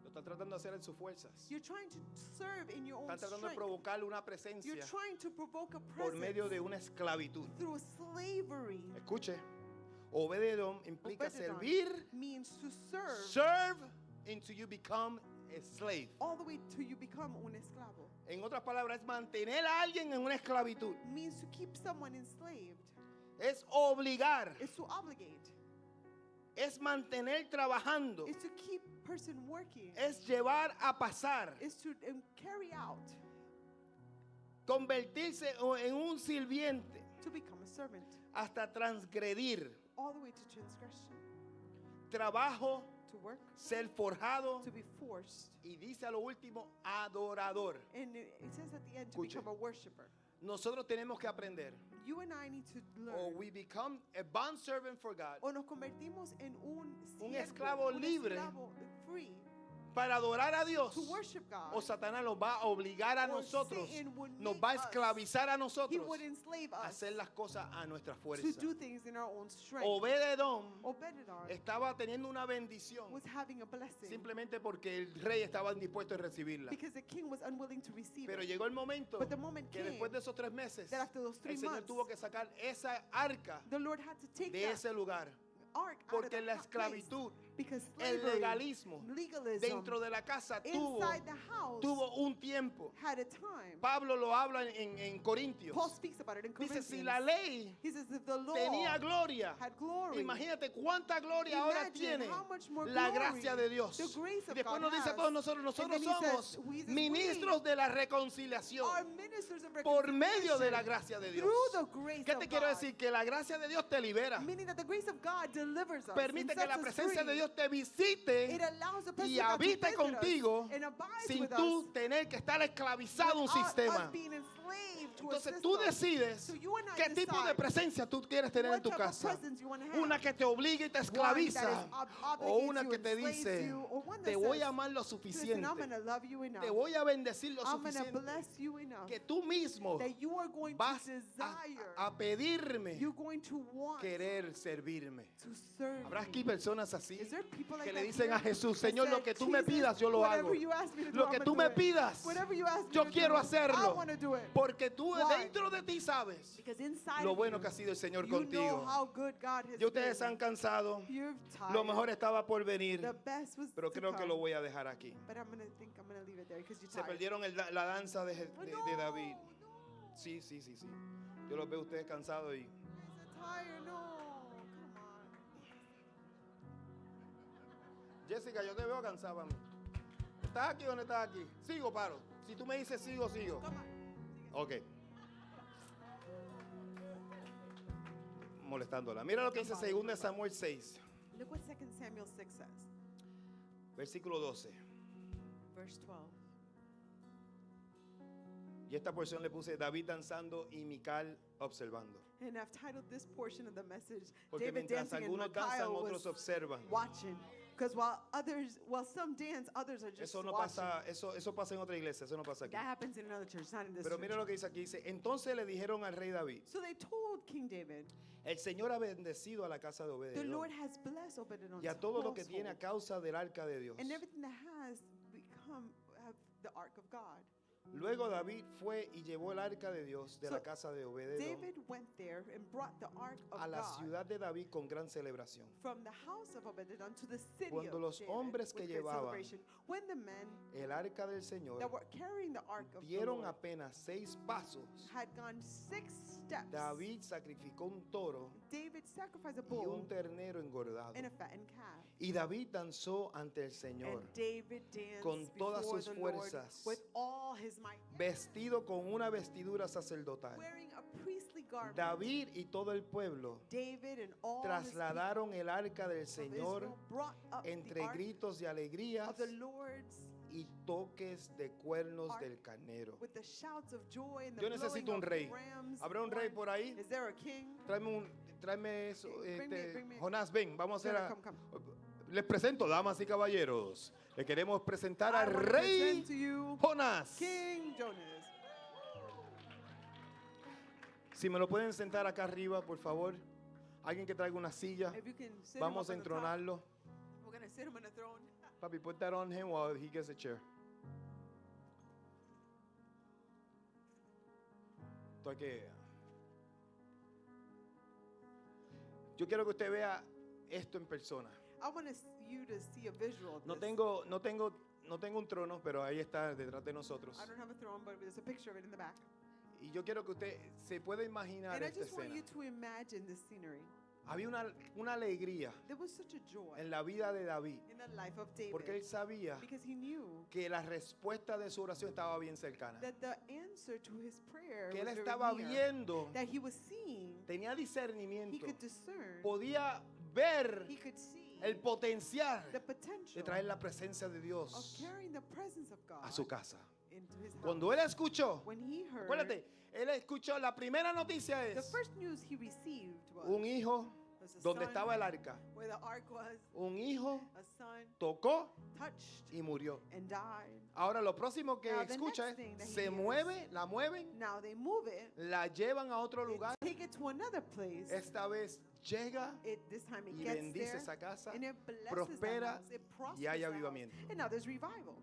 Lo están tratando de hacer en sus fuerzas. You're trying to serve in your own Están tratando de strength. provocarle una You're presencia trying to provoke a por presence medio de una esclavitud. through slavery. Escuche, Obededom implica Obededon servir, means to serve serve until you become a slave. all the way till you become un esclavo. En otras palabras, es mantener a alguien en una esclavitud. Means to keep someone enslaved. Es obligar, Is to obligate. es mantener trabajando, Is to keep person working. es llevar a pasar, Is to carry out. convertirse en un sirviente To become a servant. hasta transgredir. All the way to transgression. Trabajo, To work. ser forjado To be forced. y dice a lo último, adorador. And it says at the end to Escuche. become a worshiper. Nosotros tenemos que aprender. You and I need to Or learn. we become a bond servant for God O nos convertimos en un siervo, esclavo un libre. esclavo free para adorar a Dios. to worship God. O Satanás nos va a obligar a Or nosotros, Satan would nos make va a us- esclavizar a He nosotros would enslave a us hacer las cosas a nuestra to fuerza. do things in our own strength. Obededom Obededon estaba teniendo una bendición was having a blessing simplemente porque el rey estaba indispuesto a recibirla. because the king was unwilling to receive Pero it. llegó el momento But the moment que came después de esos 3 meses that after those 3 el Señor months, tuvo que sacar esa arca the Lord had to take de that ese lugar. ark out of Porque the la place esclavitud, because el slavery, legalismo legalism dentro de la casa inside the house tuvo un tiempo. had a time. Pablo lo habla en Corintios. Paul speaks about it in Dice, Corinthians. si la ley He says if the law tenía gloria, had glory, imagínate cuánta gloria ahora imagine tiene how much more la glory gracia de Dios. the grace Y of después God nos dice a has. todos nosotros, And nosotros then he somos says, we, this ministros de la reconciliación are ministers of por medio de reconciliation la gracia de Dios. through the grace ¿Qué of te quiero God. decir? Que la gracia de Dios te libera. Meaning that the grace of God delivers us Permite and que la sets us presencia free. de Dios te visite It allows the presence y of God to habite visit contigo us and abides sin with tú us tener que estar esclavizado a un without sistema. us being enslaved to a Entonces system. tú decides So you and I qué tipo de decide presencia tú quieres tener en what tu type of casa. presence you want to have. Una que te obliga y te One esclaviza. that is O obligates una you, que te enslaves dice, you, or one that te voy a says, amar lo listen, suficiente. I'm going to love you enough. Te voy a bendecir lo I'm going to suficiente. bless you enough Que tú mismo that you are going vas to desire, a pedirme you're going to want querer servirme. to serve Habrá me. aquí personas así Is there people like que le that dicen here a Jesús, that Señor, lo said, que tú me "Jesus, pidas, yo lo hago. whatever you ask me to do, Lo I'm que gonna tú do me it. pidas, Whatever you ask me yo to quiero do, I hacerlo. want to do it. Porque tú Why? dentro de ti sabes Because inside lo of bueno you, que ha sido el Señor you know contigo. how good God has Ya ustedes been. han cansado. You're tired. Lo mejor estaba por venir. The best was Pero to creo que come. lo voy a dejar aquí. But I'm gonna leave it there because you're Se tired. perdieron la danza Oh, no, de David. no. Sí. Yo los veo ustedes cansados y... He's so tired. No, come on. Jessica, yo te veo cansada, mami. ¿Estás aquí o no estás aquí? Sigo, paro. Si tú me dices sigo, sigo. Come on. Ok. Molestándola. Mira lo que dice 2 Samuel 6, Look what 2 Samuel 6 says. versículo 12. Verse 12. Y esta porción le puse David danzando y Mical observando. And I've titled this portion of the message, Porque David mientras dancing and algunos danzan, Michal otros was observan. watching. Because while some dance, others are just Eso no watching. pasa, eso pasa en otra iglesia, eso no pasa aquí. That happens in another church, not in this Pero mira church. lo que dice aquí, dice, entonces le dijeron al rey David, So they told King David, el Señor ha bendecido a la casa de the Obededón Lord has blessed Obed-Edom's y a todo lo que tiene a household, causa del arca de Dios. and everything that has become the ark of God. Luego David fue y llevó el arca de Dios de So la casa de Obededón David went there and brought the ark of a la God ciudad de David con gran celebración. from the house of Obed-Edom to the city Cuando of los David hombres que with great llevaban celebration. When the men El arca del Señor that were carrying the ark of the dieron Lord apenas 6 pasos. had gone 6 steps, David sacrificó un toro David sacrificed a y bull un ternero engordado. and a fattened calf. Y David danzó ante el Señor, And David danced con todas before sus the Lord fuerzas, with all his might, vestido con una vestidura sacerdotal. wearing a priestly garment. David y todo el pueblo David and all trasladaron el arca del his people of Señor Israel brought up entre the ark gritos de alegría of the Lord's y toques de cuernos ark del carnero. with the shouts of joy and the Yo blowing necesito un of rey. rams. ¿Habrá un rey por ahí? Is there a king? Tráeme eso. Bring me- Jonás, ven, vamos a hacer Jonah, come. Les presento, damas y caballeros. Le queremos presentar I al want to rey present to you Jonás. King Jonas. Si me lo pueden sentar acá arriba, por favor. Alguien que traiga una silla. If you can sit Vamos a him up on the top, entronarlo. we're going to sit him on a throne. Papi, put that on him while he gets a chair. Esto hay que... Yo quiero que usted vea esto en persona. I want you to see a visual of No this. tengo un trono, pero ahí está detrás de nosotros. I don't have a throne, but there's a picture of it in the back. Y yo quiero que usted se pueda imaginar And I esta just want escena. you to imagine this scenery. Había una alegría There was such a joy en la vida de David, in the life of David porque él sabía because he knew que la respuesta de su oración estaba bien cercana. that the answer to his prayer Que él was very estaba near, viendo, that he was seeing, tenía he discernimiento, could discern, podía ver he could see el potencial the de potential traer la presencia de of Dios carrying the presence of God a su casa. into his house. Cuando él escuchó, When he heard, acuérdate, él escuchó, la primera noticia the es first news he received un hijo was a donde son estaba el arca. where the ark was, Un hijo a son tocó touched y murió. and died. Ahora lo próximo que Now, the escucha next thing that es, he se hears- mueve, la mueven, Now they move it, la llevan a otro they lugar. take it to another place. Esta vez llega This time it y gets bendice there, esa casa, and it blesses prospera the house, it prospers y hay the house, avivamiento. and now there's revival.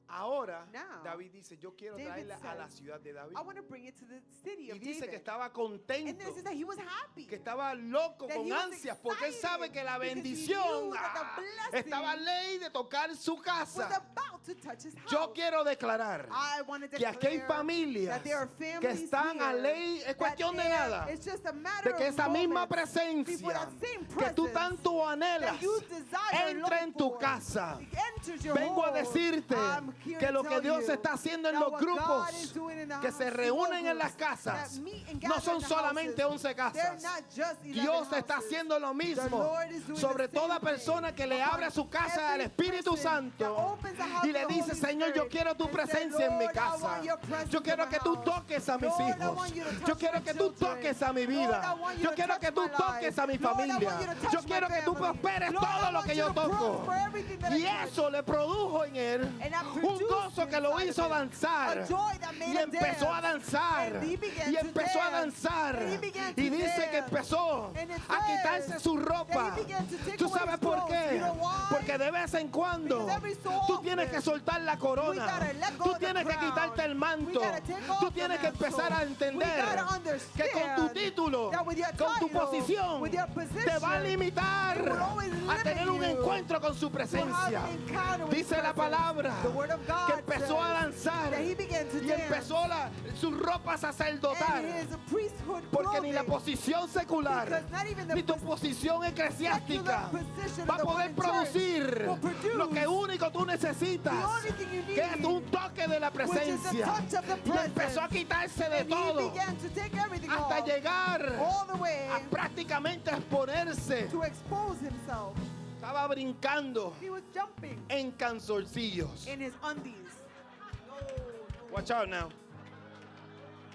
Ahora Now, David dice, yo quiero David traerla a la says, ciudad de David. I want to bring it to the city Y of dice que David. estaba And contento, this is that he was happy. que estaba loco, That con he was ansias, porque él sabe excited que la because he bendición knew that the blessing estaba ley de tocar su was casa. about to touch his house. Yo quiero declarar I want to que aquí hay declare familias that there are que families están a here ley, es that cuestión de there- nada, It's just a matter de que of esa misma moments before presencia that same que tú presence tanto anhelas that you desire and entra long en tu for casa. enters your Vengo a home. decirte I'm here que to lo que tell Dios you está haciendo en that los what grupos God is doing in the que house, se the reúnen en groups las casas that meet and no gather son in the solamente houses. 11 They're casas. not just 11 Dios está houses. haciendo lo mismo Lord is doing sobre the same toda thing persona que le upon abre su casa al every Espíritu person Santo that opens the house y to le the dice, Holy Señor, yo Spirit quiero tu and says, presencia en mi Lord, I casa. want your presence Yo in quiero my que tú house. toques a mis Lord, I hijos. want you to touch Yo quiero my que tú children. toques a mi Lord, vida. I want you Yo to quiero touch que tú my life. toques a mi Lord, I want familia. you to touch Yo my quiero que tú family. prosperes Lord, I todo lo want que you yo to toco. prosper everything that I Y touch. eso le produjo en él And that un produced gozo que lo inside hizo of him danzar. a joy that made Y him empezó a dance. danzar. And he began Y to empezó a dance. danzar. And he began to Y dice que dance. empezó And it a quitarse says su ropa. that he began to take ¿Tú away sabes his por clothes. qué? You know why? Porque de vez en cuando Because every so tú tienes que often, soltar la we corona. gotta let go Tú of the tienes que crown. quitarte el We manto. gotta take off Tú the tienes que mantle. empezar a We entender gotta que con tu understand título, that with your con tu title, posición, with your te position, va a limitar it will always a limit tener un you encuentro con su to have presencia. an encounter with Dice his la presence. palabra The word of God que empezó a says danzar that he began to y dance, empezó su ropa sacerdotal. and his priesthood Porque ni la clothing, posición secular because not even the ni tu posición eclesiástica secular position va of a the poder one in church producir will produce lo que único tú necesitas, the only thing you que es need, un toque de la which is the presencia. touch of the Y empezó a presence. quitarse de And he todo began to take everything hasta off, llegar all the way a prácticamente exponerse. to expose himself. Estaba brincando He was jumping en canzoncillos. in his undies. Watch out now.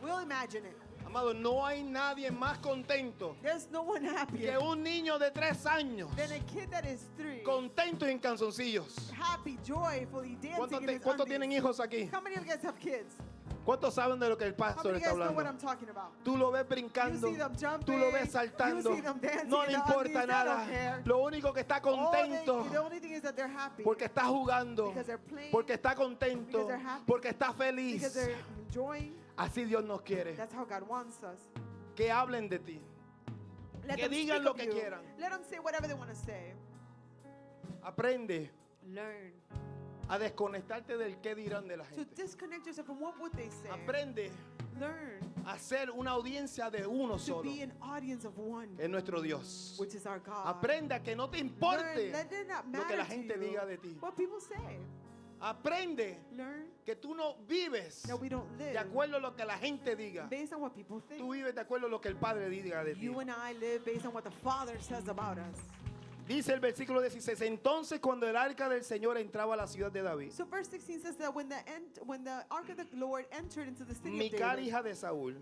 We'll imagine it. Amado, no hay nadie más contento There's no one que happier un niño de 3 años than a kid that is 3, contento en canzoncillos. happy, joyfully dancing in his ¿Cuántos undies. tienen hijos aquí? How many of you guys have kids? ¿Cuántos saben de lo que el How pastor many of está you guys know what hablando? I'm talking about? Tú lo ves brincando, You see them jumping, tú lo ves saltando, you see them dancing no in le the importa undies, they nada. don't care. Lo único que está contento The only thing is that they're happy porque está jugando, because they're playing, porque está contento, because they're happy, porque está because feliz. they're enjoying. Así Dios nos quiere. That's how God wants us. Que hablen de ti. Let Que them digan speak lo of que you. quieran. Let them say whatever they want to say. Aprende Learn a desconectarte del qué dirán de la to gente. disconnect yourself from what would they say. Aprende Learn a ser una audiencia de uno to solo be an audience of one, en nuestro Dios. which is our God. Aprende a que no te Learn, importe let it not lo que la matter to gente you diga de ti. what people say. Aprende Learn que tú no vives that we don't live de acuerdo a lo que la gente diga. based on what people think. Tú vives de acuerdo a lo que el Padre diga de ti. You and I live based on what the Father says about us. Dice el versículo 16, entonces cuando el arca del Señor entraba a la ciudad de David, So verse 16 says that when the ark of the Lord entered into the city of Mical, David, hija de Saúl,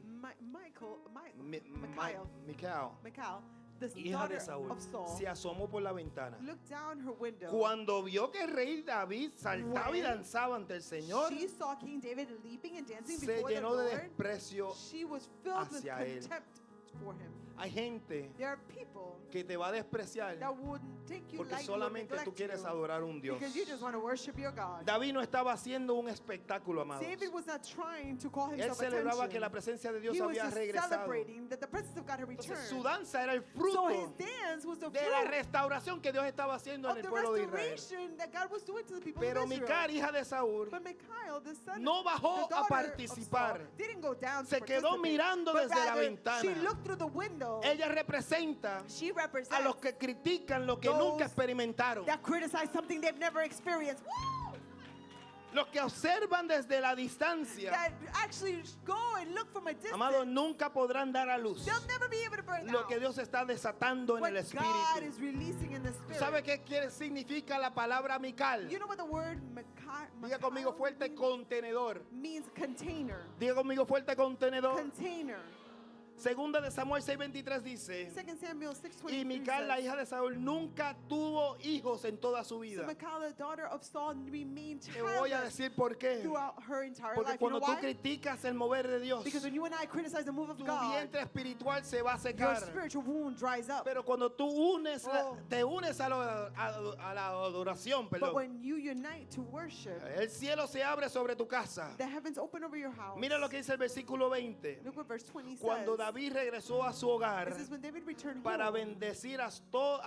Mical, Michal, the hija de daughter Saúl, of Saul, se asomó por la ventana. looked down her window. Cuando vio que el rey David saltaba y When danzaba ante el Señor, She saw King David leaping and dancing se before the llenó de Lord. desprecio. She was filled with hacia él. contempt for him. Hay gente There are people que te va a despreciar that wouldn't take you porque lightly or solamente tú neglect quieres you adorar a un Dios. because you just want to worship your God. David no estaba haciendo un espectáculo, amados. David was not trying to call Él himself celebraba attention. que la presencia de Dios He was había just regresado. celebrating that the presence of God had Entonces su returned. danza era el So his fruto dance was the de la fruit restauración que Dios estaba haciendo en of el the pueblo de Israel. restoration that God was doing to the people Pero of Israel. Mical, hija de Saúl, But Michal, the son, no bajó the a daughter participar. of Saul, didn't go down to Se quedó participate, mirando but desde la rather, ventana. She looked through the window. Ella representa She a represents los que critican lo que those nunca experimentaron. that criticize something they've never experienced. Woo! Los que observan desde la distancia, That actually go and look from a distance. amados, nunca podrán dar a luz They'll never be able to burn lo que out Dios está desatando en what el God espíritu. is releasing in the spirit. ¿Sabe qué significa la palabra Mical? You know what the word Diga conmigo fuerte, contenedor. means container. Diga conmigo fuerte, contenedor. Container. Segunda de Samuel 6:23 dice, 2 Samuel 6:23 y Mical, la says, hija de Saúl, nunca tuvo hijos en toda su so vida. Michal, the daughter of Saul, remained Te voy a childless decir por qué. throughout her entire Porque life. You know cuando tú why? criticas el mover de Dios, Because when you and I criticize the move of tu God, vientre espiritual se va a your secar. spiritual wound dries up. Pero cuando tú te unes a la adoración, But perdón, when you unite to worship, el cielo se abre sobre tu casa. the heavens open over your house. Mira lo que dice el versículo 20. Look what verse 20 Cuando says. David regresó a su hogar It says when David returned para home bendecir a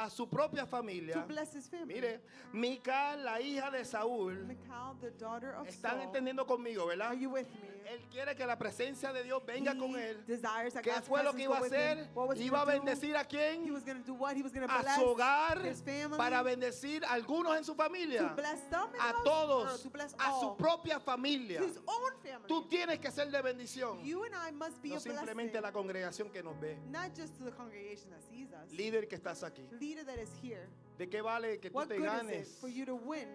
su propia to familia, bless his family. mire, Mical, la hija de Saúl, Michal, the daughter of están Saul, entendiendo conmigo, ¿verdad? are you with me? Él quiere que la presencia de Dios venga con He él. desires that ¿Qué God's fue lo que presence iba a go with him. hacer? What was he Iba a gonna do? bendecir a He quién? was going to do what? He was going to A bless su hogar, his family, para bendecir a algunos en su to familia, bless them in a house, or todos, to bless a su all, propia familia. to his own family. Tú tienes que ser de bendición, You and I must be no a simplemente blessing, la congregación que nos ve. not just to the congregation that sees us, Líder que estás aquí, leader that is here. ¿de qué vale que tú What te good is it ganes for you to win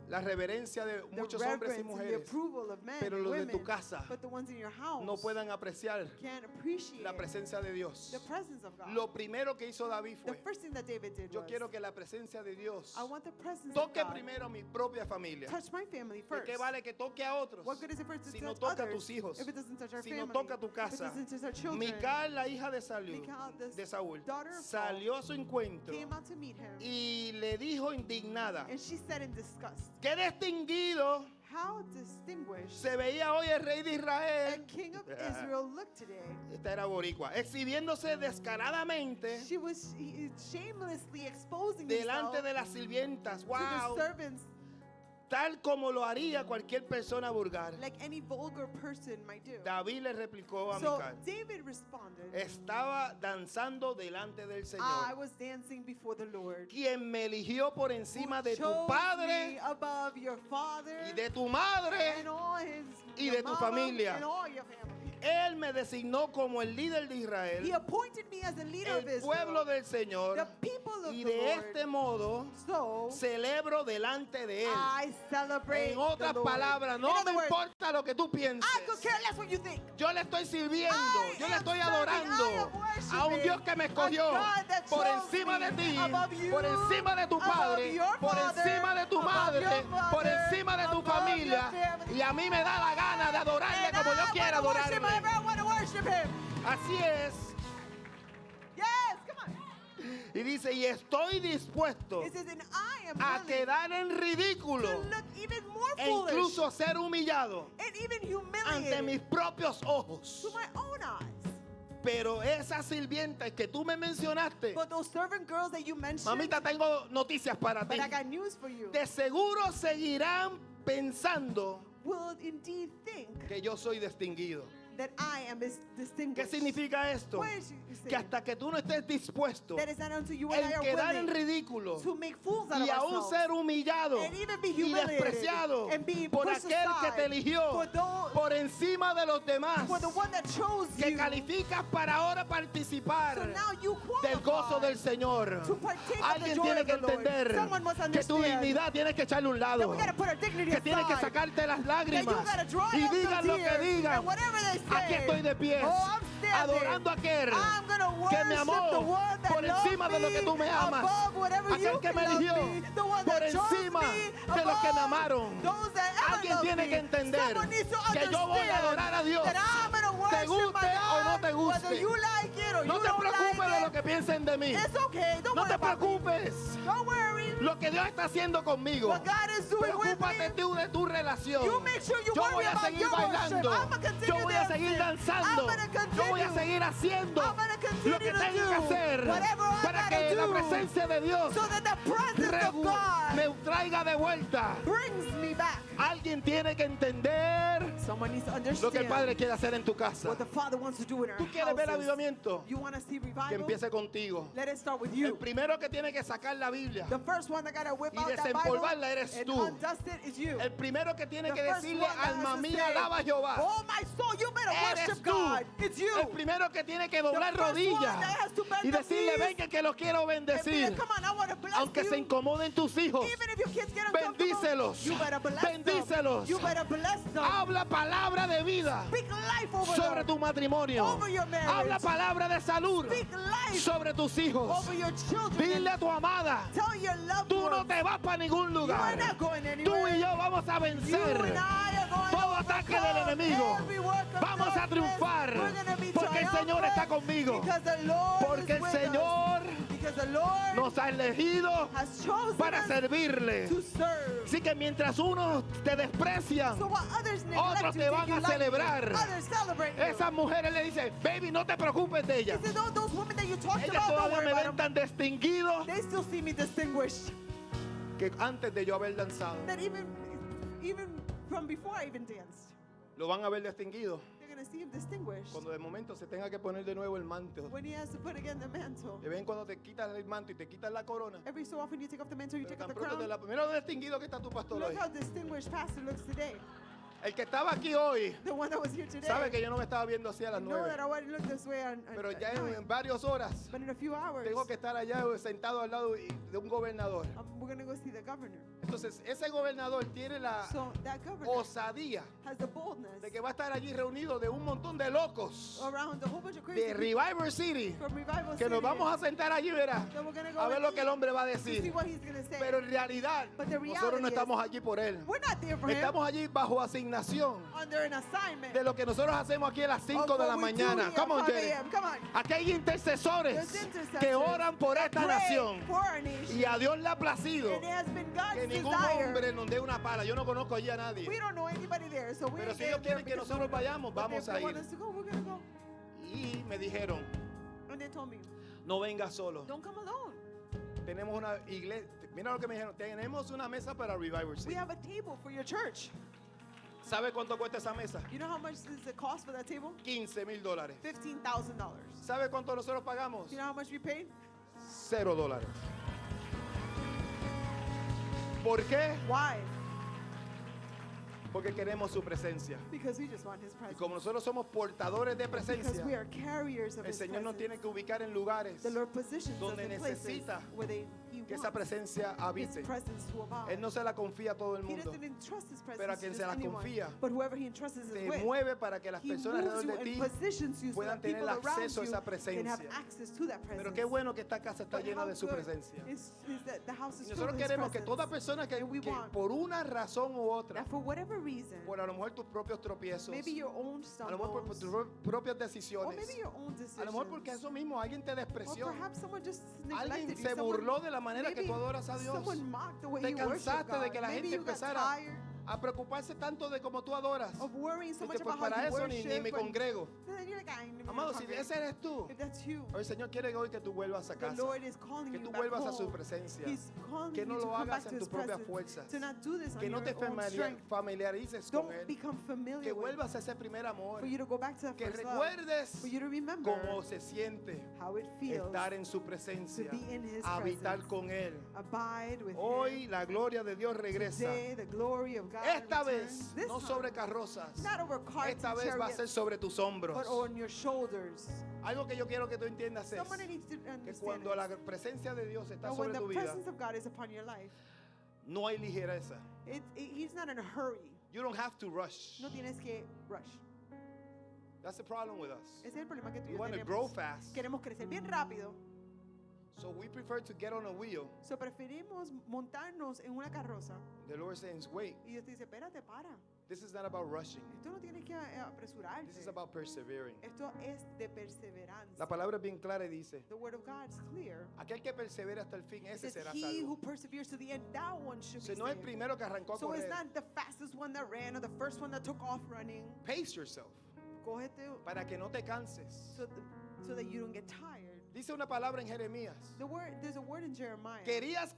la reverencia de the muchos hombres y reverence and the mujeres, approval of men pero and los de women, tu casa but the ones in your house no puedan apreciar can't appreciate la presencia de Dios. the presence of God. Lo primero que hizo David The fue, first thing that David did yo was, quiero que la presencia de Dios I want the presence toque of God primero a mi propia familia. touch my family ¿De first. qué vale que toque a otros What good is it for it to si no touch toca a others tus hijos? if it doesn't touch our Si family? no toca a tu If it casa? doesn't touch our children? Mical, la hija de Saúl, Michal, the de Saúl, daughter of salió a su encuentro came out to meet him, y le dijo indignada, and she said in disgust, qué distinguido how distinguished se veía hoy el rey de a Israel. king of Israel looked today. Esta era boricua, exhibiéndose descaradamente She was shamelessly exposing delante herself de las sirvientas. to Wow, the servants tal como lo haría cualquier persona vulgar. like any vulgar person might do. David le replicó a So Mical, David responded, estaba danzando delante del I Señor, was dancing before the Lord, quien me eligió por encima who de tu chose padre me above your father y de tu madre. and all his y your de tu mama familia. and all your family. Él me designó como el líder de He Israel, appointed me as the leader of el pueblo Israel, del Señor, the people of y the de Lord. este modo So celebro delante de Él. I celebrate En otras the Lord. palabras, In no other me words, importa lo que tú pienses. I could care less what you think. Yo le estoy sirviendo, I yo le am estoy serving, adorando I am worshiping a un Dios que me escogió a God that por chose encima me de ti, above you, por encima de tu above padre, your por father, encima de tu above madre, your por mother, encima de tu above familia. your family. Y a mí me da la gana de adorarle And como yo I quiera wanna worship adorarle. him, I want to worship him. Así es. Yes, come on. Y dice, y estoy dispuesto It says, and I am a willing quedar en ridículo to look even more e foolish incluso ser humillado and even ante mis humiliated propios ojos. to my own eyes. Pero esas sirvientas que tú me mencionaste, But those servant girls that you mentioned, mamita, tengo noticias para ti. but I got news for you, De seguro seguirán pensando will indeed think que yo soy distinguido. that I am ¿Qué distinguished. significa esto? What is you Que saying? hasta que tú no estés dispuesto That is not unto you and I en are quedar en willing ridículo to make fools out y of aún ourselves ser humillado and even be y humiliated despreciado and be por pushed aquel que te aside eligió for those- por encima de los demás, for the one that chose que you. calificas para ahora participar So now you del gozo qualify del Señor. to partake of the Alguien joy tiene of que the Lord. entender Someone must que tu understand dignidad tienes que echarle a un that lado, we gotta put our dignity que tienes que aside. sacarte las That lágrimas you gotta dry y up the digan lo que tears, digan. and whatever they say, Aquí estoy de pies, oh, I'm standing. adorando a aquel I'm gonna que me worship amó the one that por encima de lo que tú me amas, above whatever aquel you que me can love eligió me, the one por that chose encima me de los que me above amaron. those that ever Alguien loved tiene me. que entender Someone needs to que yo voy a understand adorar a Dios, that I'm gonna worship te guste my o no God, te guste. whether you like it or No you te don't preocupes like de it. lo que piensen de mí. It's okay, don't No worry te about me. preocupes. Don't worry. Lo que Dios está haciendo conmigo. What God is doing with Preocúpate me. tú de tu relación. You make sure you Yo worry voy a about seguir your bailando. worship. I'ma continue Yo voy a seguir dancing. danzando. I'm gonna continue. Yo voy a seguir haciendo I'm gonna continue lo que to tenga que do hacer whatever I para gotta que la do presencia de Dios so that the presence of God me traiga de vuelta. brings me back. Alguien tiene que entender Someone needs to lo que el understand Padre quiere hacer en tu casa. what the Father wants to do in our ¿Tú quieres ver houses. avivamiento? You want to see Que revival? empiece contigo. Let it start with El you. primero que tiene que sacar la Biblia, The first one that got to whip y out that Bible desempolvarla eres and tú. undust it is you. el primero que tiene The que first decirle, one that has alma to mía, say, alaba a Jehová. oh my soul, you better Eres worship tú. God. It's you. El primero que tiene que doblar The first one rodillas that has to bend y the decirle, knees venga que los quiero And be bendecir. like, come on, I want to bless Aunque you. se incomoden tus hijos, Even if your kids get uncomfortable, bendícelos. you better bless Bendícelos. them. You better bless them. habla palabra de vida Speak life over sobre them. tu matrimonio. Over your marriage. Habla palabra de salud Speak life sobre tus hijos. over your children. Dile a tu amada, Tell your loved tú no ones. te vas para ningún You lugar. are not going Tú anywhere. y yo vamos a You vencer and I are going todo to ataque del overcome enemigo. every work of Vamos a darkness. triunfar We're gonna be porque el Señor está triumphant conmigo. because the Lord Porque is el with Señor us. Because the Lord nos ha elegido has chosen para us servirle. to serve. Así que mientras unos te desprecian, So while others neglect otros you, te take van you a lightly, celebrar. others celebrate you. esas mujeres le dicen, baby, no te preocupes de ella. He said, those women that you talked Ellas about, don't todavía worry me about ven them. tan distinguido They still see me distinguished. que antes de yo haber danzado, That even from before I even danced, lo van a ver distinguido they're going to see him distinguished. cuando de momento se tenga que poner de nuevo el manto. When he has to put again the mantle. Y ven cuando te quitas el manto y te quitas la corona. Every so often you take off the mantle, you Pero take off tan the pronto crown. mira lo distinguido que está tu pastor hoy. Look how distinguished pastor looks today. El que estaba aquí hoy the one that was here today, sabe que yo no me estaba viendo así a las know 9. that I wouldn't look this way Pero at ya en 9. varias horas But in a few hours, tengo que estar allá sentado al lado de un gobernador. we're going to go see the governor. Entonces, ese gobernador tiene la So that governor osadía has the boldness de que va a estar allí reunido de un montón de locos around a whole bunch of crazy de people Revival City from Revival que nos City vamos a sentar allí, verá, that we're going to go a ver and lo que el eat hombre va a to see decir. what he's going to say. Pero en realidad, But the nosotros no reality estamos allí por él. We're not there for him. Estamos allí bajo asignación Under an assignment de lo que nosotros hacemos aquí a las 5 of de la what we do mañana. here Come on, at 5 Jerry. a.m. Come on. Aquí hay intercesores There's intercessors que oran por that esta pray nación. for our nation. Y a Dios le ha placido And it has been God's que ningún desire. hombre nos dé una pala. Yo no conozco allí a nadie. We don't know anybody there, so we Pero ain't si ellos there quieren que because nosotros vayamos, but vamos if a they want ir. us to go, we're going to go. Y me dijeron, And they told me, no venga solo. don't come alone. Tenemos una iglesia. Mira lo que me dijeron. Tenemos una mesa para Revival We City. have a table for your church. ¿Sabe cuánto cuesta esa mesa? You know how much is the cost for that table? $15,000. $15,000. ¿Sabe cuánto nosotros pagamos? You know how much we paid? $0. ¿Por qué? Why? Porque queremos su presencia. Because we just want His Y presence. como nosotros somos portadores de Because we presencia, are carriers of el His Señor nos presence. tiene que ubicar en lugares The Lord positions us donde in places necesita where He que esa wants presencia His habite. presence to abide. Él no se la confía a todo el He mundo. doesn't entrust His Pero a presence quien to se la just anyone. confía, But whoever He entrusts us Te with, mueve para que las He personas moves alrededor you de and ti positions you so puedan that people tener around acceso a you esa can have presencia. access to that presence. Pero qué bueno que esta casa está But llena how de su good presencia. is that the house is Y filled nosotros with His queremos que presence. toda persona que And we want por una razón u otra, that for whatever reason, por a lo mejor tus propios tropiezos, maybe your own a lo mejor por stumbles, tus propias or decisiones, maybe your own decisions, a lo mejor porque eso mismo alguien te or despreció, perhaps someone just alguien neglected you, se someone, burló de la manera que maybe tú adoras a Dios, someone mocked the way te you worship cansaste God. de que la Maybe gente you got empezara tired a preocuparse tanto de cómo tú adoras. of worrying so much Dice, pues about how para you eso ni worship, me and congrego. then you're like, I ain't even Amado, gonna si congregate. ese eres tú, If that's you, el Señor quiere hoy que tú vuelvas a the casa, Lord is calling que you tú back vuelvas a su home. presencia, He's calling que you no to lo come hagas back to en tus His propias presence, fuerzas, to not do this on que no your te own strength. familiarices con Don't Él, become que familiar with vuelvas a ese primer amor, for you to go back to that que first love, recuerdes for you to remember cómo se siente how it feels estar en su to presencia, be in His habitar presence, con Él. abide with Hoy Him. la gloria de Dios regresa. Today, the glory of God Esta returns. vez, This no time, sobre carrozas, not over carts esta and vez va a chariots, ser sobre tus hombros. but on your shoulders. Algo que yo quiero que tú entiendas es Someone needs to que understand cuando la this, presencia de Dios está that when sobre the tu vida, presence of God is upon your life, no hay ligereza. He's not in a hurry. You don't have to rush. No tienes que rush. That's the problem with us. Ese es el problema que tú y We yo want to tenemos. grow fast, Queremos crecer bien rápido, so we prefer to get on a wheel. so preferimos montarnos en una carroza. The Lord says, wait, Y Dios te dice, espérate, para. this is not about rushing. Esto no tienes que apresurarte. This is about persevering. Esto es de perseverancia. La palabra es bien clara y dice, The word of God is clear. aquel que persevera hasta el fin, It ese says, será he who salvo. perseveres to the end, that one should Si be no es el saved. primero que arrancó a So it's correr, not the fastest one that ran or the first one that took off running. pace yourself Cógete para que no te canses. so that you don't get tired. Dice una palabra en Jeremías. There's a word in Jeremiah. Querías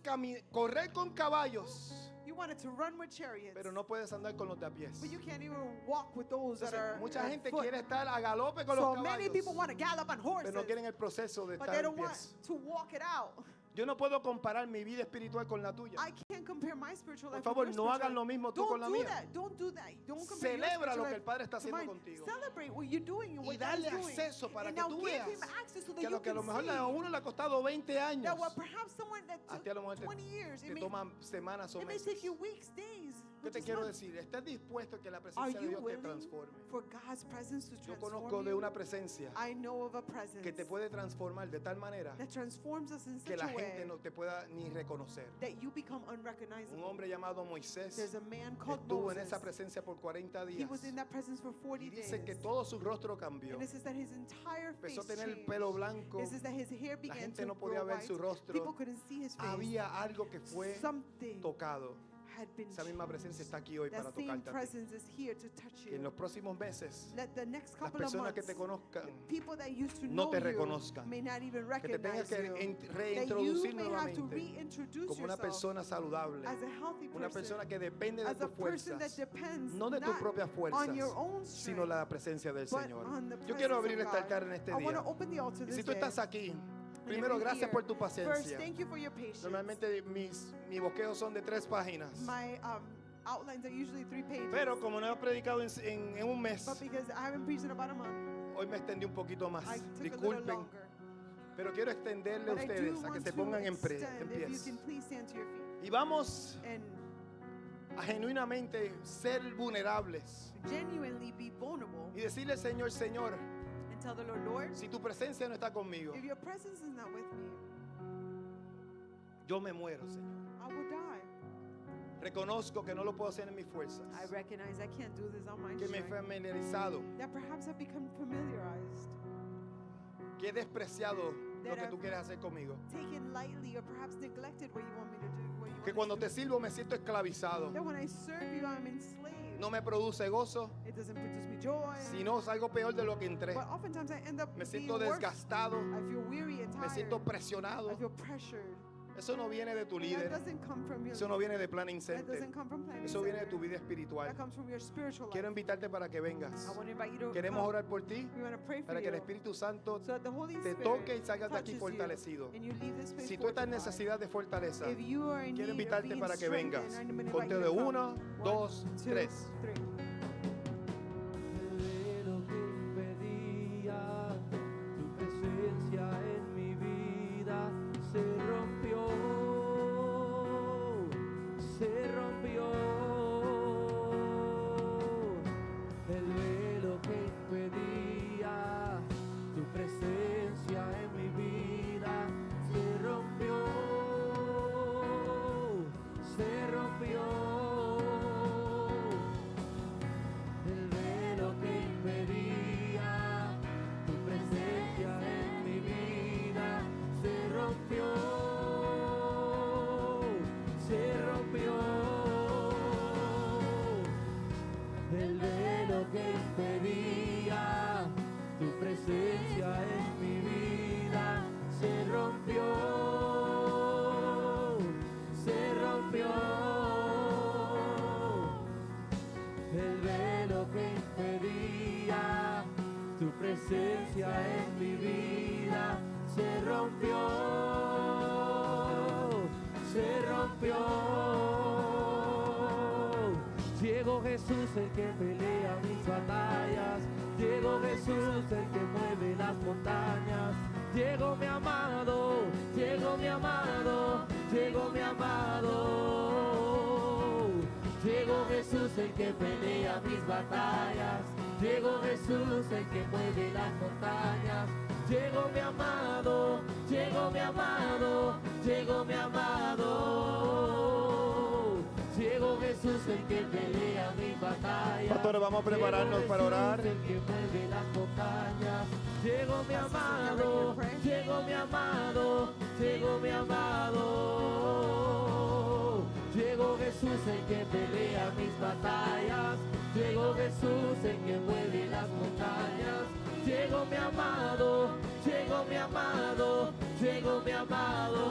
correr con caballos, You wanted to run with chariots, pero no puedes andar con los de a pies. but you can't even walk with those that Entonces, are mucha at gente foot. quiere estar a galope con So los many people want to caballos, gallop on horses, pero no quieren el proceso de but estar they en don't want pies. to walk it out. Yo no puedo comparar mi vida espiritual con la tuya. I can't compare my spiritual Por life favor, with no your hagan spiritual lo mismo life. tú con la Don't do mía. that. Don't do that. Don't compare your Celebra spiritual lo que el life Padre está to haciendo mine. contigo. Celebrate what you're doing and Y what God is darle doing. acceso para And que now tú give veas him access so that que you lo que a lo can mejor see a uno le ha costado 20 años, that what perhaps someone that a took ti a lo mejor 20 years, te toma semanas o it may meses. take you weeks, days. ¿Qué which te is quiero months. decir? ¿Estás dispuesto a que la Are presencia de you Dios te willing transforme? for God's presence to Yo transform conozco de you? una presencia I know of a presence que te puede transformar de tal manera that transforms us in que such la a way gente no te pueda ni reconocer. that you become Un unrecognizable. hombre llamado Moisés There's a man called estuvo en Moses. esa presencia por 40 He días was in that presence for 40 y days. dice que todo su rostro cambió. And it says that his entire face Empezó a tener el changed. pelo blanco. It says that his hair La began gente to no podía grow ver white. su rostro. People couldn't see his face. Había algo que fue Something tocado. had been Esa misma presencia está aquí hoy para That same tocarte a ti. presence is here to touch Que en you. los próximos meses Let the next las couple of personas que months, te conozcan people that used to no know te you reconozcan. may not even que te tengas recognize que you. That reintroducir you may have to nuevamente reintroduce como una yourself persona saludable, as a healthy una person, persona que depende de as a tus person that fuerzas, depends no de tus not propias fuerzas, on your own sino strength, la presencia del but Señor. on the Yo quiero presence abrir of este God. altar en este I want día. to open the altar Y this si tú day. estás aquí, And primero if you're gracias here, por tu First, paciencia. thank you for your patience. Normalmente mis bosquejos son de 3 páginas. My outlines are usually 3 pages. Pero como no he predicado en un mes, But because I haven't preached in about a month, hoy me extendí un poquito más. I took a little Disculpen, longer. pero quiero extenderle a But I do ustedes a que want se to pongan en extend, if you pies. can please stand to your feet. Y vamos And a genuinamente ser vulnerables genuinely be vulnerable y decirle, Señor, Señor, and tell the Lord, Lord, si tu presencia no está conmigo, if your presence is not with me, yo me muero, Señor. I will die. Reconozco que no lo puedo hacer en mis fuerzas, I recognize I can't do this on my que me he strength. familiarizado, That perhaps I've become familiarized, que he despreciado lo That que I've tú quieres hacer conmigo. taken lightly, or perhaps neglected what you want me to do. What you want Que me cuando to te do. sirvo me siento esclavizado. That when I serve you, I'm enslaved. No me produce gozo, It doesn't produce me joy. sino salgo peor de lo que entré. But oftentimes I end up Me being siento worse. desgastado, I feel weary and me tired. siento presionado. I feel pressured. Eso no viene de tu That líder, doesn't come from your eso no viene de Plan That Incente, doesn't come from planning eso viene de center. tu vida espiritual. That comes from your spiritual life. Quiero invitarte para que vengas. I want to invite you to Queremos come. orar por ti, We want to pray for para que el you. Espíritu Santo So that the Holy te Spirit toque y salgas de aquí touches you fortalecido. and you leave this place Si tú estás en fortified. necesidad de fortaleza, If you are in quiero need of invitarte being para que vengas. strengthened, I'm gonna invite Conteo you de to come. 1, 2, 1, 2, 3. 3. Lo que impedía tu presencia en mi vida se rompió, se rompió. El velo que impedía tu presencia en mi vida se rompió, se rompió. El velo que impedía tu presencia en mi vida se rompió, se rompió. El velo que impedía tu presencia en mi vida se rompió, se rompió. El velo que impedía tu presencia en mi vida se rompió, se rompió. Llegó Jesús el que pelea mis batallas, llegó Jesús el que mueve las montañas, llegó mi amado, llegó mi amado, llegó mi amado. Llegó Jesús el que pelea mis batallas, llegó Jesús el que mueve las montañas, llegó mi amado, llegó mi amado, llegó mi amado. Llegó Jesús el que pelea mis batallas. Pastores, vamos a prepararnos para orar. Llegó Jesús el que mueve las montañas. Llegó mi amado, llegó mi amado, llegó mi amado. Llegó Jesús el que pelea mis batallas, llegó Jesús el que mueve las montañas, llegó mi amado, llegó mi amado, llegó mi amado,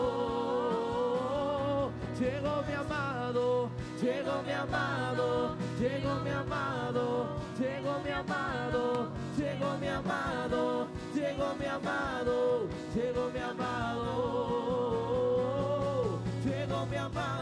llegó mi amado, llegó mi amado, llegó mi amado, llegó mi amado, llegó mi amado, llegó mi amado, llegó mi amado, llegó mi amado.